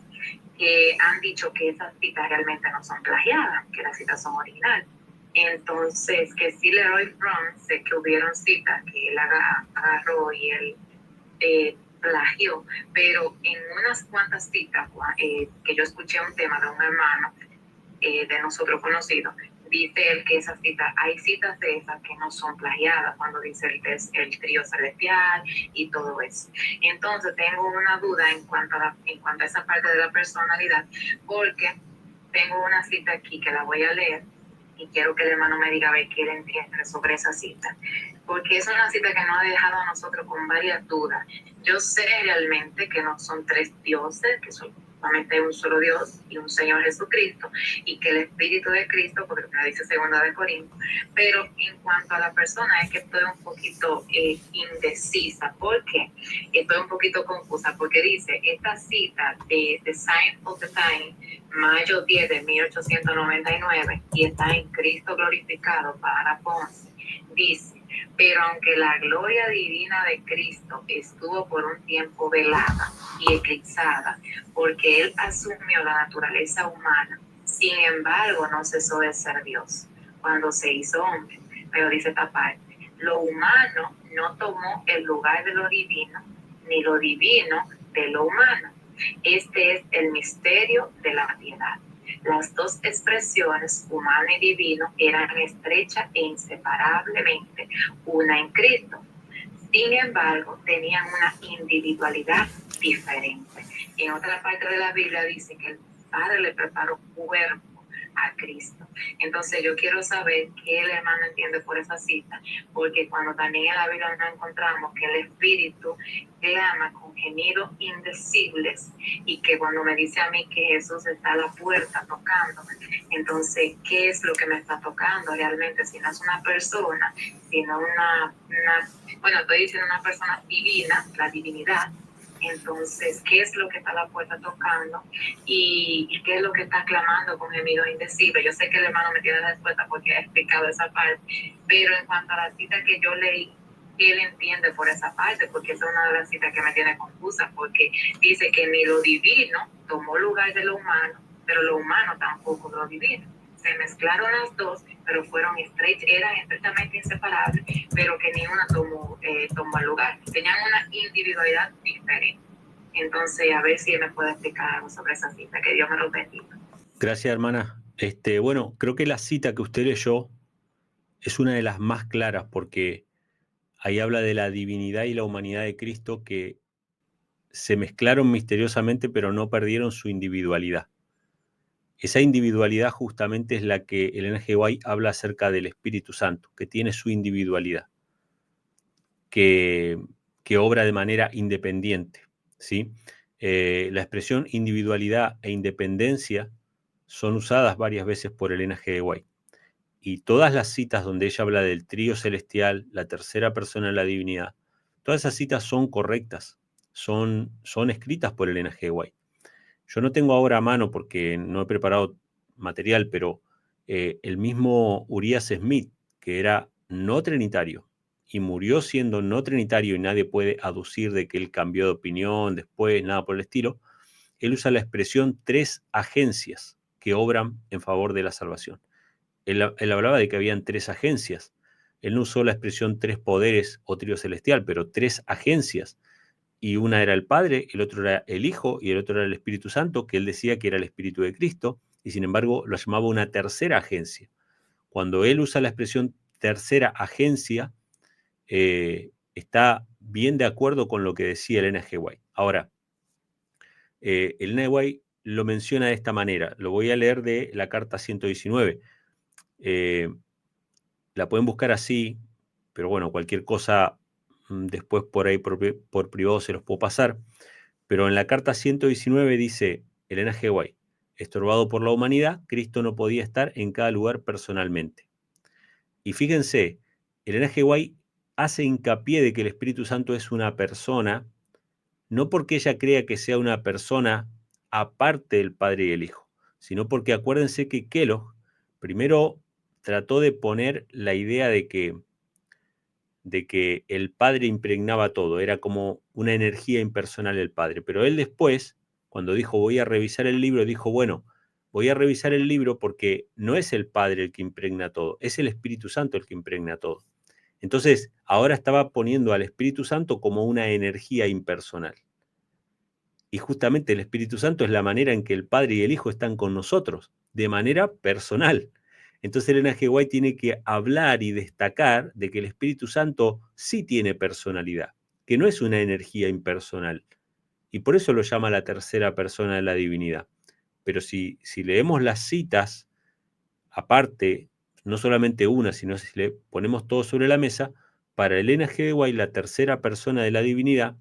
que han dicho que esas citas realmente no son plagiadas, que las citas son originales. Entonces, que sí Leroy Brown, sé que hubieron citas que él agarró y él plagió, pero en unas cuantas citas que yo escuché un tema de un hermano de nosotros conocidos, dice él que esas citas, hay citas de esas que no son plagiadas, cuando dice el trío celestial y todo eso. Entonces tengo una duda en cuanto a esa parte de la personalidad, porque tengo una cita aquí que la voy a leer y quiero que el hermano me diga a ver qué él entiende sobre esa cita, porque es una cita que nos ha dejado a nosotros con varias dudas. Yo sé realmente que no son tres dioses, que solamente un solo Dios y un Señor Jesucristo, y que el Espíritu de Cristo, porque me dice segunda de Corintios, pero en cuanto a la persona es que estoy un poquito indecisa. ¿Por qué? Estoy un poquito confusa, porque dice, esta cita de The Sign of the Time, mayo 10 de 1899, y está en Cristo glorificado para Ponce, dice, pero aunque la gloria divina de Cristo estuvo por un tiempo velada y eclipsada, porque Él asumió la naturaleza humana, sin embargo no cesó de ser Dios cuando se hizo hombre. Pero dice esta parte, lo humano no tomó el lugar de lo divino, ni lo divino de lo humano. Este es el misterio de la piedad. Las dos expresiones, humano y divino, eran estrechas e inseparablemente una en Cristo. Sin embargo, tenían una individualidad diferente. En otra parte de la Biblia dice que el Padre le preparó cuerpo a Cristo. Entonces yo quiero saber qué el hermano entiende por esa cita, porque cuando también en la Biblia nos encontramos que el Espíritu clama con gemidos indecibles, y que cuando me dice a mí que Jesús está a la puerta tocándome, entonces, ¿qué es lo que me está tocando realmente? Si no es una persona, sino bueno, estoy diciendo una persona divina, la divinidad. Entonces, ¿qué es lo que está a la puerta tocando? ¿Y qué es lo que está clamando con gemidos indecibles? Yo sé que el hermano me tiene la respuesta porque ha explicado esa parte, pero en cuanto a la cita que yo leí, él entiende por esa parte, porque esa es una de las citas que me tiene confusa, porque dice que ni lo divino tomó lugar de lo humano, pero lo humano tampoco lo divino. Se mezclaron las dos, pero eran estrechamente inseparables, pero que ni una tomó el lugar. Tenían una individualidad diferente. Entonces, a ver si él me puede explicar algo sobre esa cita, que Dios me lo bendiga. Gracias, hermana. Bueno, creo que la cita que usted leyó es una de las más claras, porque ahí habla de la divinidad y la humanidad de Cristo que se mezclaron misteriosamente, pero no perdieron su individualidad. Esa individualidad justamente es la que Elena G. White habla acerca del Espíritu Santo, que tiene su individualidad, que obra de manera independiente, ¿sí? La expresión individualidad e independencia son usadas varias veces por Elena G. White. y todas las citas donde ella habla del trío celestial, la tercera persona de la divinidad, todas esas citas son correctas, son escritas por Elena G. White. Yo no tengo ahora a mano porque no he preparado material, pero el mismo Urias Smith, que era no trinitario y murió siendo no trinitario y nadie puede aducir de que él cambió de opinión después, nada por el estilo, él usa la expresión 3 agencias que obran en favor de la salvación. Él hablaba de que habían 3 agencias. Él no usó la expresión 3 poderes o trío celestial, pero 3 agencias. Y una era el Padre, el otro era el Hijo y el otro era el Espíritu Santo, que él decía que era el Espíritu de Cristo, y sin embargo lo llamaba una tercera agencia. Cuando él usa la expresión tercera agencia, está bien de acuerdo con lo que decía Elena G. White. Ahora, Elena G. White lo menciona de esta manera. Lo voy a leer de la carta 119. La pueden buscar así, pero bueno, cualquier cosa después por ahí por privado se los puedo pasar. Pero en la carta 119 dice Elena G. White, estorbado por la humanidad, Cristo no podía estar en cada lugar personalmente. Y fíjense, Elena G. White hace hincapié de que el Espíritu Santo es una persona, no porque ella crea que sea una persona aparte del Padre y el Hijo, sino porque acuérdense que Kellogg primero trató de poner la idea de que el Padre impregnaba todo, era como una energía impersonal del Padre. Pero él después, cuando dijo voy a revisar el libro, dijo, bueno, voy a revisar el libro porque no es el Padre el que impregna todo, es el Espíritu Santo el que impregna todo. Entonces, ahora estaba poniendo al Espíritu Santo como una energía impersonal. Y justamente el Espíritu Santo es la manera en que el Padre y el Hijo están con nosotros, de manera personal. Entonces Elena G. White tiene que hablar y destacar de que el Espíritu Santo sí tiene personalidad, que no es una energía impersonal. Y por eso lo llama la tercera persona de la divinidad. Pero si leemos las citas, aparte, no solamente una, sino si le ponemos todo sobre la mesa, para Elena G. White la tercera persona de la divinidad,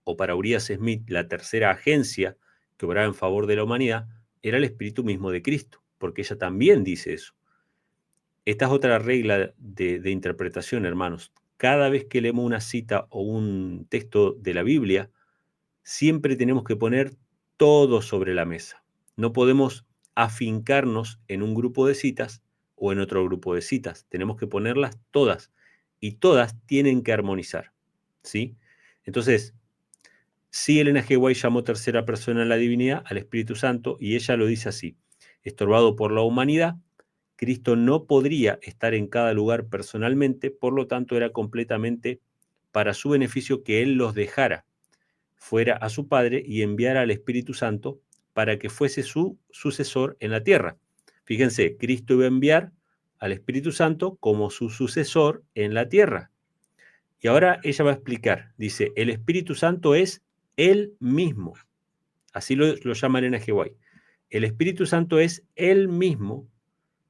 o para Urias Smith la tercera agencia que obraba en favor de la humanidad, era el Espíritu mismo de Cristo, porque ella también dice eso. Esta es otra regla de interpretación, hermanos. Cada vez que leemos una cita o un texto de la Biblia, siempre tenemos que poner todo sobre la mesa. No podemos afincarnos en un grupo de citas o en otro grupo de citas. Tenemos que ponerlas todas y todas tienen que armonizar, ¿sí? Entonces, sí, Elena G. White llamó tercera persona en la divinidad al Espíritu Santo y ella lo dice así: estorbado por la humanidad, Cristo no podría estar en cada lugar personalmente, por lo tanto era completamente para su beneficio que Él los dejara fuera a su Padre y enviara al Espíritu Santo para que fuese su sucesor en la tierra. Fíjense, Cristo iba a enviar al Espíritu Santo como su sucesor en la tierra. Y ahora ella va a explicar, dice, el Espíritu Santo es Él mismo. Así lo llama Elena G. White. El Espíritu Santo es Él mismo,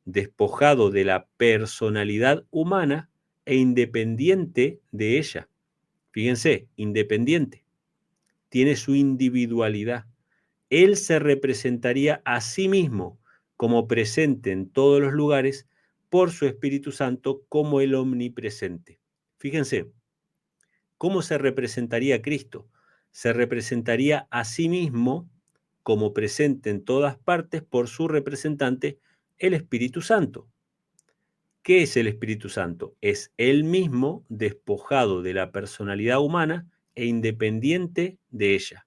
despojado de la personalidad humana e independiente de ella. Fíjense, independiente. Tiene su individualidad. Él se representaría a sí mismo como presente en todos los lugares por su Espíritu Santo como el omnipresente. Fíjense, ¿cómo se representaría Cristo? Se representaría a sí mismo como presente en todas partes por su representante, el Espíritu Santo. ¿Qué es el Espíritu Santo? Es Él mismo despojado de la personalidad humana e independiente de ella.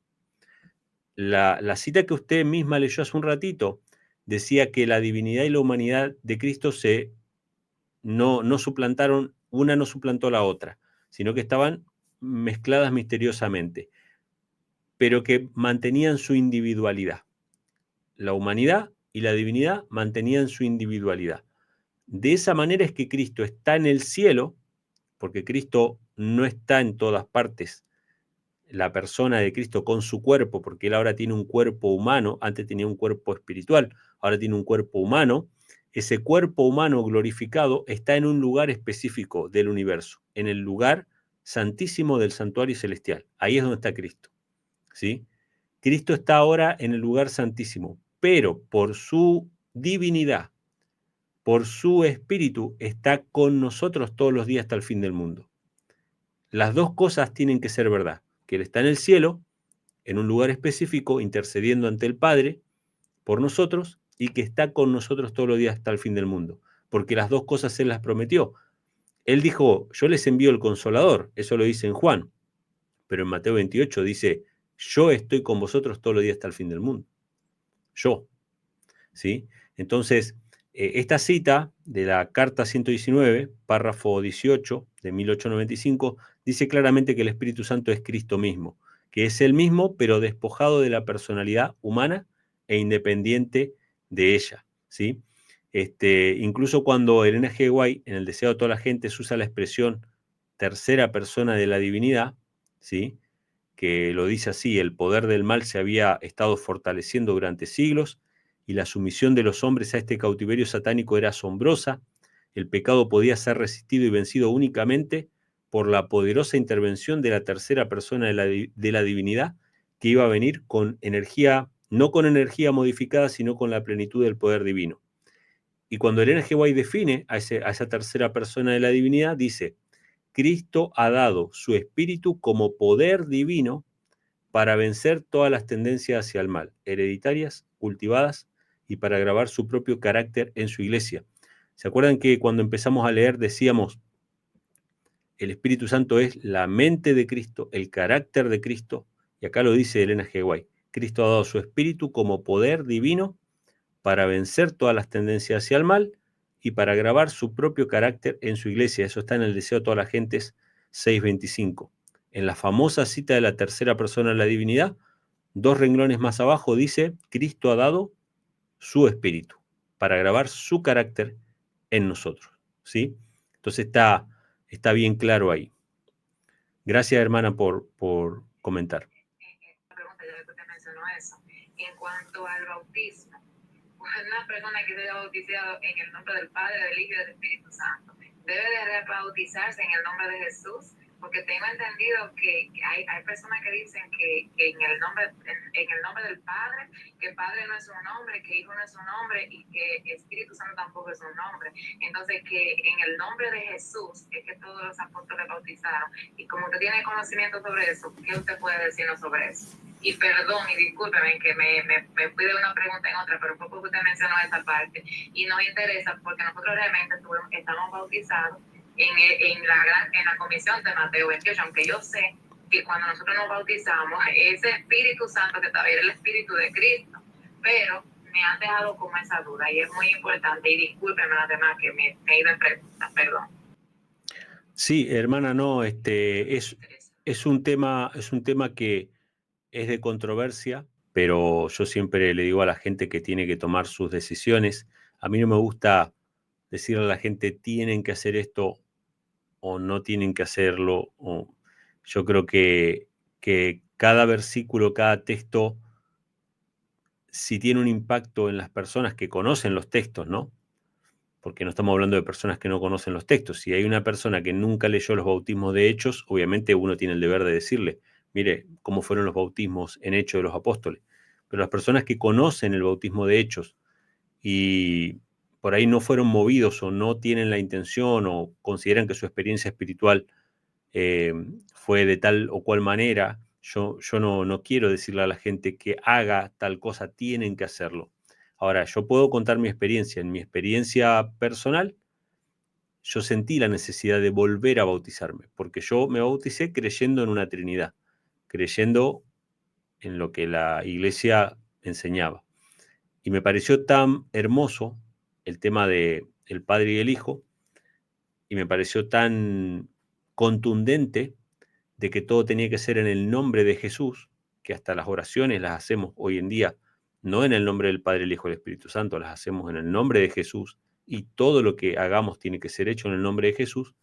La cita que usted misma leyó hace un ratito decía que la divinidad y la humanidad de Cristo no suplantaron, una no suplantó la otra, sino que estaban mezcladas misteriosamente, pero que mantenían su individualidad. La humanidad y la divinidad mantenían su individualidad. De esa manera es que Cristo está en el cielo, porque Cristo no está en todas partes, la persona de Cristo con su cuerpo, porque él ahora tiene un cuerpo humano, antes tenía un cuerpo espiritual, ahora tiene un cuerpo humano. Ese cuerpo humano glorificado está en un lugar específico del universo, en el lugar santísimo del santuario celestial. Ahí es donde está Cristo, ¿sí? Cristo está ahora en el lugar santísimo, pero por su divinidad, por su Espíritu está con nosotros todos los días hasta el fin del mundo. Las dos cosas tienen que ser verdad, que Él está en el cielo, en un lugar específico, intercediendo ante el Padre por nosotros, y que está con nosotros todos los días hasta el fin del mundo, porque las dos cosas Él las prometió. Él dijo, yo les envío el Consolador, eso lo dice en Juan, pero en Mateo 28 dice, yo estoy con vosotros todos los días hasta el fin del mundo. Yo, ¿sí? Entonces, esta cita de la Carta 119, párrafo 18 de 1895, dice claramente que el Espíritu Santo es Cristo mismo, que es el mismo, pero despojado de la personalidad humana e independiente de ella, ¿sí? Incluso cuando Elena G. White, en El deseo de toda la gente, usa la expresión tercera persona de la divinidad, ¿sí? Que lo dice así, el poder del mal se había estado fortaleciendo durante siglos y la sumisión de los hombres a este cautiverio satánico era asombrosa. El pecado podía ser resistido y vencido únicamente por la poderosa intervención de la tercera persona de la divinidad, que iba a venir con energía, no con energía modificada, sino con la plenitud del poder divino. Y cuando Elena G. White define a esa tercera persona de la divinidad, dice, Cristo ha dado su espíritu como poder divino para vencer todas las tendencias hacia el mal, hereditarias, cultivadas, y para grabar su propio carácter en su iglesia. ¿Se acuerdan que cuando empezamos a leer decíamos, el Espíritu Santo es la mente de Cristo, el carácter de Cristo? Y acá lo dice Elena G. White, Cristo ha dado su espíritu como poder divino para vencer todas las tendencias hacia el mal y para grabar su propio carácter en su iglesia. Eso está en El deseo de todas las gentes 6:25. En la famosa cita de la tercera persona de la divinidad, 2 renglones más abajo dice, Cristo ha dado su espíritu para grabar su carácter en nosotros, ¿sí? Entonces está bien claro ahí. Gracias, hermana, por comentar. Una pregunta, ya que te mencionó eso. En cuanto al bautismo, una persona que se haya bautizado en el nombre del Padre, del Hijo y del Espíritu Santo, ¿debe de rebautizarse en el nombre de Jesús? Porque tengo entendido que hay personas que dicen que en el nombre del Padre, que Padre no es un nombre, que Hijo no es un nombre y que Espíritu Santo tampoco es un nombre. Entonces, que en el nombre de Jesús es que todos los apóstoles bautizaron. Y como usted tiene conocimiento sobre eso, ¿qué usted puede decirnos sobre eso? Y perdón, y discúlpeme que me fui de una pregunta en otra, pero fue porque usted mencionó esa parte. Y nos interesa porque nosotros realmente estamos bautizados en la comisión de Mateo 28, aunque yo sé que cuando nosotros nos bautizamos, ese Espíritu Santo que está ahí era el Espíritu de Cristo, pero me han dejado como esa duda y es muy importante, y discúlpenme las demás que me he ido en preguntas, perdón. Sí, hermana, no, es un tema que es de controversia, pero yo siempre le digo a la gente que tiene que tomar sus decisiones. A mí no me gusta decirle a la gente tienen que hacer esto o no tienen que hacerlo. Yo creo que cada versículo, cada texto, si tiene un impacto en las personas que conocen los textos, ¿no? Porque no estamos hablando de personas que no conocen los textos. Si hay una persona que nunca leyó los bautismos de Hechos, obviamente uno tiene el deber de decirle, mire, cómo fueron los bautismos en Hechos de los apóstoles. Pero las personas que conocen el bautismo de Hechos y por ahí no fueron movidos o no tienen la intención o consideran que su experiencia espiritual fue de tal o cual manera, yo no quiero decirle a la gente que haga tal cosa, tienen que hacerlo. Ahora, yo puedo contar mi experiencia. En mi experiencia personal, yo sentí la necesidad de volver a bautizarme, porque yo me bauticé creyendo en una Trinidad, creyendo en lo que la iglesia enseñaba. Y me pareció tan hermoso el tema de el Padre y el Hijo, y me pareció tan contundente de que todo tenía que ser en el nombre de Jesús, que hasta las oraciones las hacemos hoy en día, no en el nombre del Padre, el Hijo y el Espíritu Santo, las hacemos en el nombre de Jesús, y todo lo que hagamos tiene que ser hecho en el nombre de Jesús,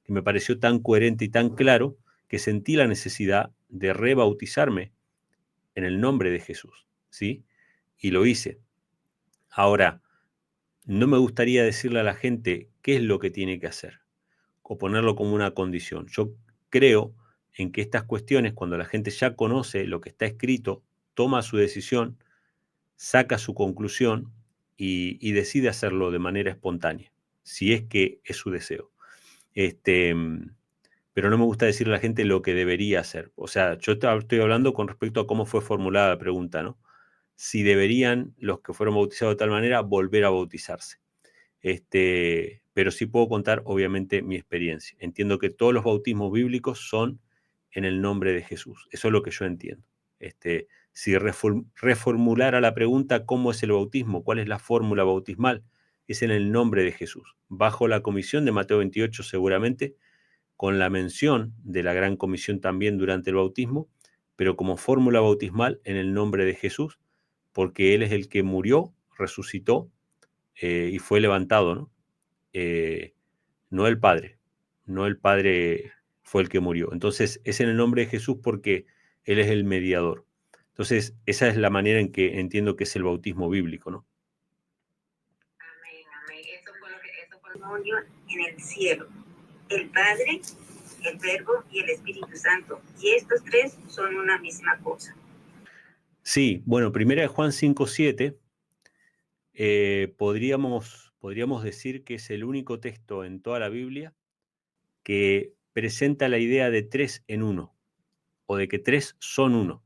que me pareció tan coherente y tan claro que sentí la necesidad de rebautizarme en el nombre de Jesús, ¿sí? Y lo hice. Ahora, no me gustaría decirle a la gente qué es lo que tiene que hacer o ponerlo como una condición. Yo creo en que estas cuestiones, cuando la gente ya conoce lo que está escrito, toma su decisión, saca su conclusión y decide hacerlo de manera espontánea, si es que es su deseo. Pero no me gusta decirle a la gente lo que debería hacer. O sea, yo estoy hablando con respecto a cómo fue formulada la pregunta, ¿no? Si deberían los que fueron bautizados de tal manera volver a bautizarse. Pero sí puedo contar, obviamente, mi experiencia. Entiendo que todos los bautismos bíblicos son en el nombre de Jesús. Eso es lo que yo entiendo. Si reformulara la pregunta, ¿cómo es el bautismo? ¿Cuál es la fórmula bautismal? Es en el nombre de Jesús. Bajo la comisión de Mateo 28, seguramente, con la mención de la gran comisión también durante el bautismo, pero como fórmula bautismal en el nombre de Jesús, porque Él es el que murió, resucitó y fue levantado, ¿no? No el Padre, no el Padre fue el que murió. Entonces es en el nombre de Jesús porque Él es el mediador. Entonces esa es la manera en que entiendo que es el bautismo bíblico, ¿no? Amén, amén. Eso fue lo en el cielo. El Padre, el Verbo y el Espíritu Santo. Y estos tres son una misma cosa. Sí, bueno, primera de Juan 5:7, podríamos decir que es el único texto en toda la Biblia que presenta la idea de tres en uno, o de que tres son uno.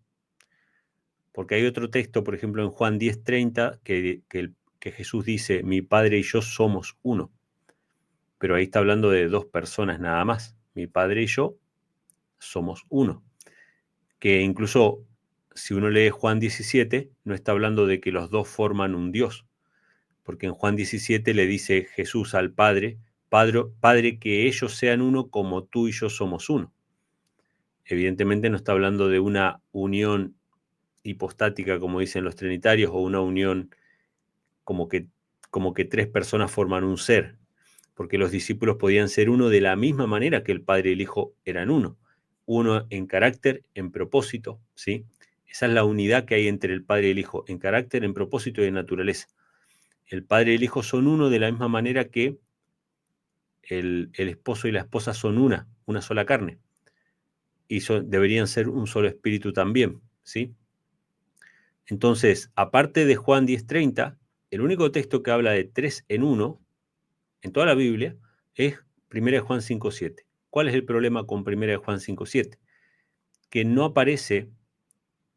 Porque hay otro texto, por ejemplo, en Juan 10:30, que Jesús dice, mi Padre y yo somos uno. Pero ahí está hablando de dos personas nada más. Mi Padre y yo somos uno. Que incluso si uno lee Juan 17, no está hablando de que los dos forman un Dios. Porque en Juan 17 le dice Jesús al Padre, Padre, que ellos sean uno como tú y yo somos uno. Evidentemente no está hablando de una unión hipostática, como dicen los trinitarios, o una unión como que tres personas forman un ser, porque los discípulos podían ser uno de la misma manera que el Padre y el Hijo eran uno en carácter, en propósito, ¿sí? Esa es la unidad que hay entre el Padre y el Hijo, en carácter, en propósito y en naturaleza. El Padre y el Hijo son uno de la misma manera que el esposo y la esposa son una sola carne, y deberían ser un solo espíritu también, ¿sí? Entonces, aparte de Juan 10:30, el único texto que habla de tres en uno en toda la Biblia es 1 Juan 5:7. ¿Cuál es el problema con 1 Juan 5:7? Que no aparece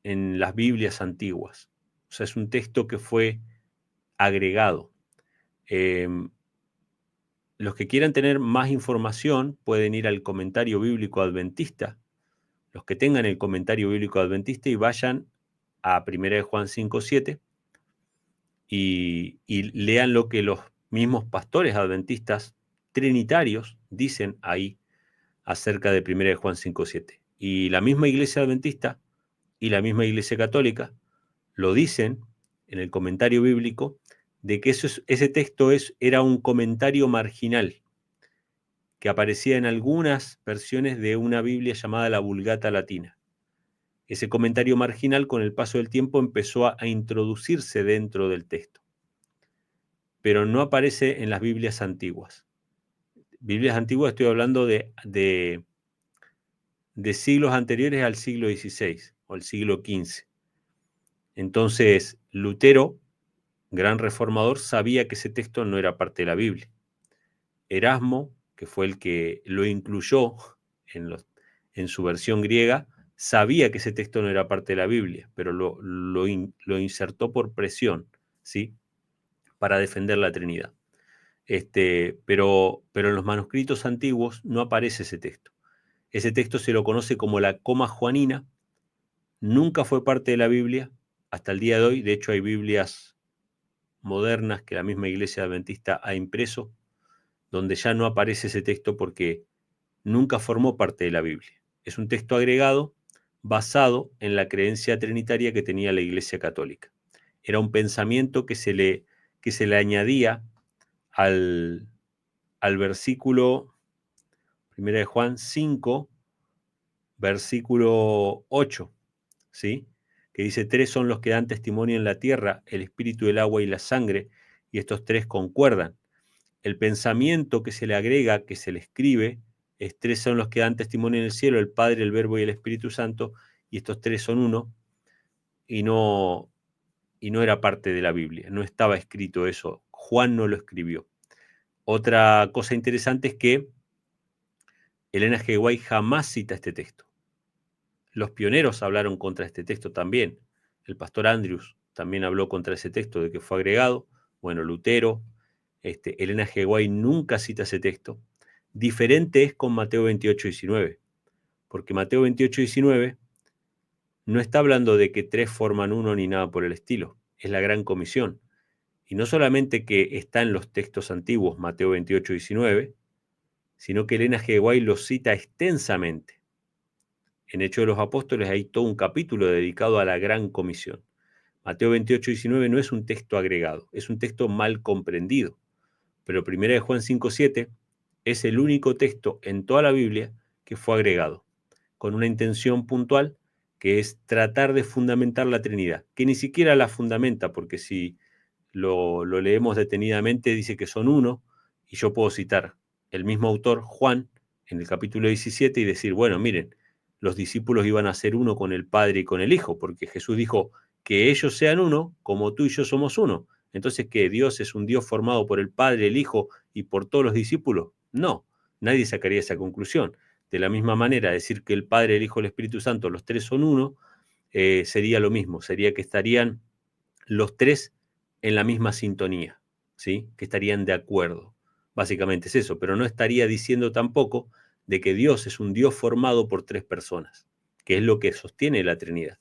en las Biblias antiguas. O sea, es un texto que fue agregado. Los que quieran tener más información pueden ir al comentario bíblico adventista. Los que tengan el comentario bíblico adventista y vayan a 1 Juan 5:7 y lean lo que los mismos pastores adventistas trinitarios dicen ahí acerca de 1 Juan 5:7. Y la misma iglesia adventista y la misma iglesia católica lo dicen en el comentario bíblico de que ese texto era un comentario marginal que aparecía en algunas versiones de una Biblia llamada la Vulgata Latina. Ese comentario marginal con el paso del tiempo empezó a introducirse dentro del texto, pero no aparece en las Biblias antiguas. Biblias antiguas estoy hablando de siglos anteriores al siglo XVI o al siglo XV. Entonces, Lutero, gran reformador, sabía que ese texto no era parte de la Biblia. Erasmo, que fue el que lo incluyó en su versión griega, sabía que ese texto no era parte de la Biblia, pero lo insertó por presión, ¿sí? Para defender la Trinidad. Pero en los manuscritos antiguos no aparece ese texto. Ese texto se lo conoce como la Coma Juanina, nunca fue parte de la Biblia hasta el día de hoy. De hecho, hay Biblias modernas que la misma Iglesia Adventista ha impreso, donde ya no aparece ese texto porque nunca formó parte de la Biblia. Es un texto agregado basado en la creencia trinitaria que tenía la Iglesia Católica. Era un pensamiento que se le añadía al versículo 1 de Juan 5, versículo 8, ¿sí? Que dice, tres son los que dan testimonio en la tierra, el espíritu, el agua y la sangre, y estos tres concuerdan. El pensamiento que se le agrega, que se le escribe, es tres son los que dan testimonio en el cielo, el Padre, el Verbo y el Espíritu Santo, y estos tres son uno, y no y no era parte de la Biblia, no estaba escrito eso, Juan no lo escribió. Otra cosa interesante es que Elena G. White jamás cita este texto. Los pioneros hablaron contra este texto también. El pastor Andrews también habló contra ese texto de que fue agregado. Bueno, Lutero, Elena G. White nunca cita ese texto. Diferente es con Mateo 28:19, porque Mateo 28:19 no está hablando de que tres forman uno ni nada por el estilo. Es la gran comisión. Y no solamente que está en los textos antiguos, Mateo 28:19, sino que Elena G. White lo cita extensamente. En Hechos de los Apóstoles hay todo un capítulo dedicado a la gran comisión. Mateo 28:19 no es un texto agregado, es un texto mal comprendido. Pero 1 de Juan 5:7 es el único texto en toda la Biblia que fue agregado, con una intención puntual que es tratar de fundamentar la Trinidad, que ni siquiera la fundamenta, porque si lo leemos detenidamente dice que son uno, y yo puedo citar el mismo autor, Juan, en el capítulo 17 y decir, bueno, miren, los discípulos iban a ser uno con el Padre y con el Hijo, porque Jesús dijo que ellos sean uno como tú y yo somos uno. Entonces, ¿que Dios es un Dios formado por el Padre, el Hijo y por todos los discípulos? No, nadie sacaría esa conclusión. De la misma manera, decir que el Padre, el Hijo y el Espíritu Santo, los tres son uno, sería lo mismo, sería que estarían los tres en la misma sintonía, ¿sí? Que estarían de acuerdo. Básicamente es eso, pero no estaría diciendo tampoco de que Dios es un Dios formado por tres personas, que es lo que sostiene la Trinidad.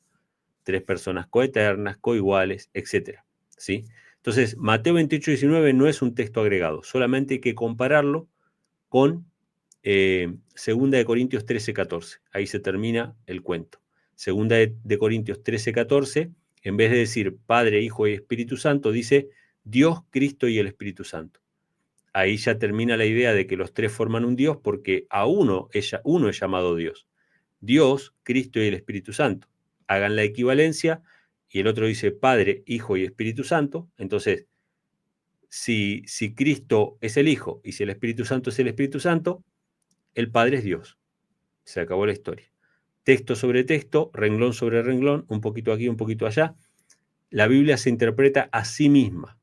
Tres personas coeternas, coiguales, etc. ¿Sí? Entonces, Mateo 28:19 no es un texto agregado, solamente hay que compararlo con 2 Corintios 13:14. Ahí se termina el cuento. 2 Corintios 13:14, en vez de decir Padre, Hijo y Espíritu Santo, dice Dios, Cristo y el Espíritu Santo. Ahí ya termina la idea de que los tres forman un Dios porque a uno es llamado Dios. Dios, Cristo y el Espíritu Santo. Hagan la equivalencia y el otro dice Padre, Hijo y Espíritu Santo. Entonces, si Cristo es el Hijo y si el Espíritu Santo es el Espíritu Santo, el Padre es Dios. Se acabó la historia. Texto sobre texto, renglón sobre renglón, un poquito aquí, un poquito allá. La Biblia se interpreta a sí misma,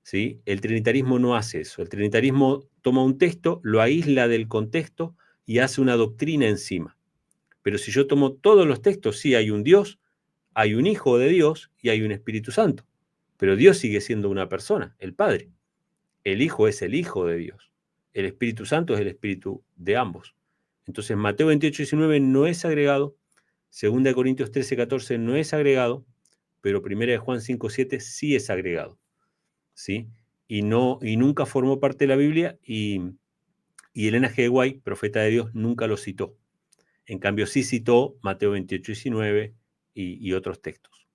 ¿sí? El trinitarismo no hace eso. El trinitarismo toma un texto, lo aísla del contexto y hace una doctrina encima. Pero si yo tomo todos los textos, sí hay un Dios, hay un Hijo de Dios y hay un Espíritu Santo. Pero Dios sigue siendo una persona, el Padre. El Hijo es el Hijo de Dios. El Espíritu Santo es el Espíritu de ambos. Entonces Mateo 28:19 no es agregado, 2 Corintios 13:14 no es agregado, pero 1 de Juan 5:7 sí es agregado, ¿sí? Y nunca formó parte de la Biblia y Elena G. White, profeta de Dios, nunca lo citó. En cambio sí citó Mateo 28:19 y otros textos.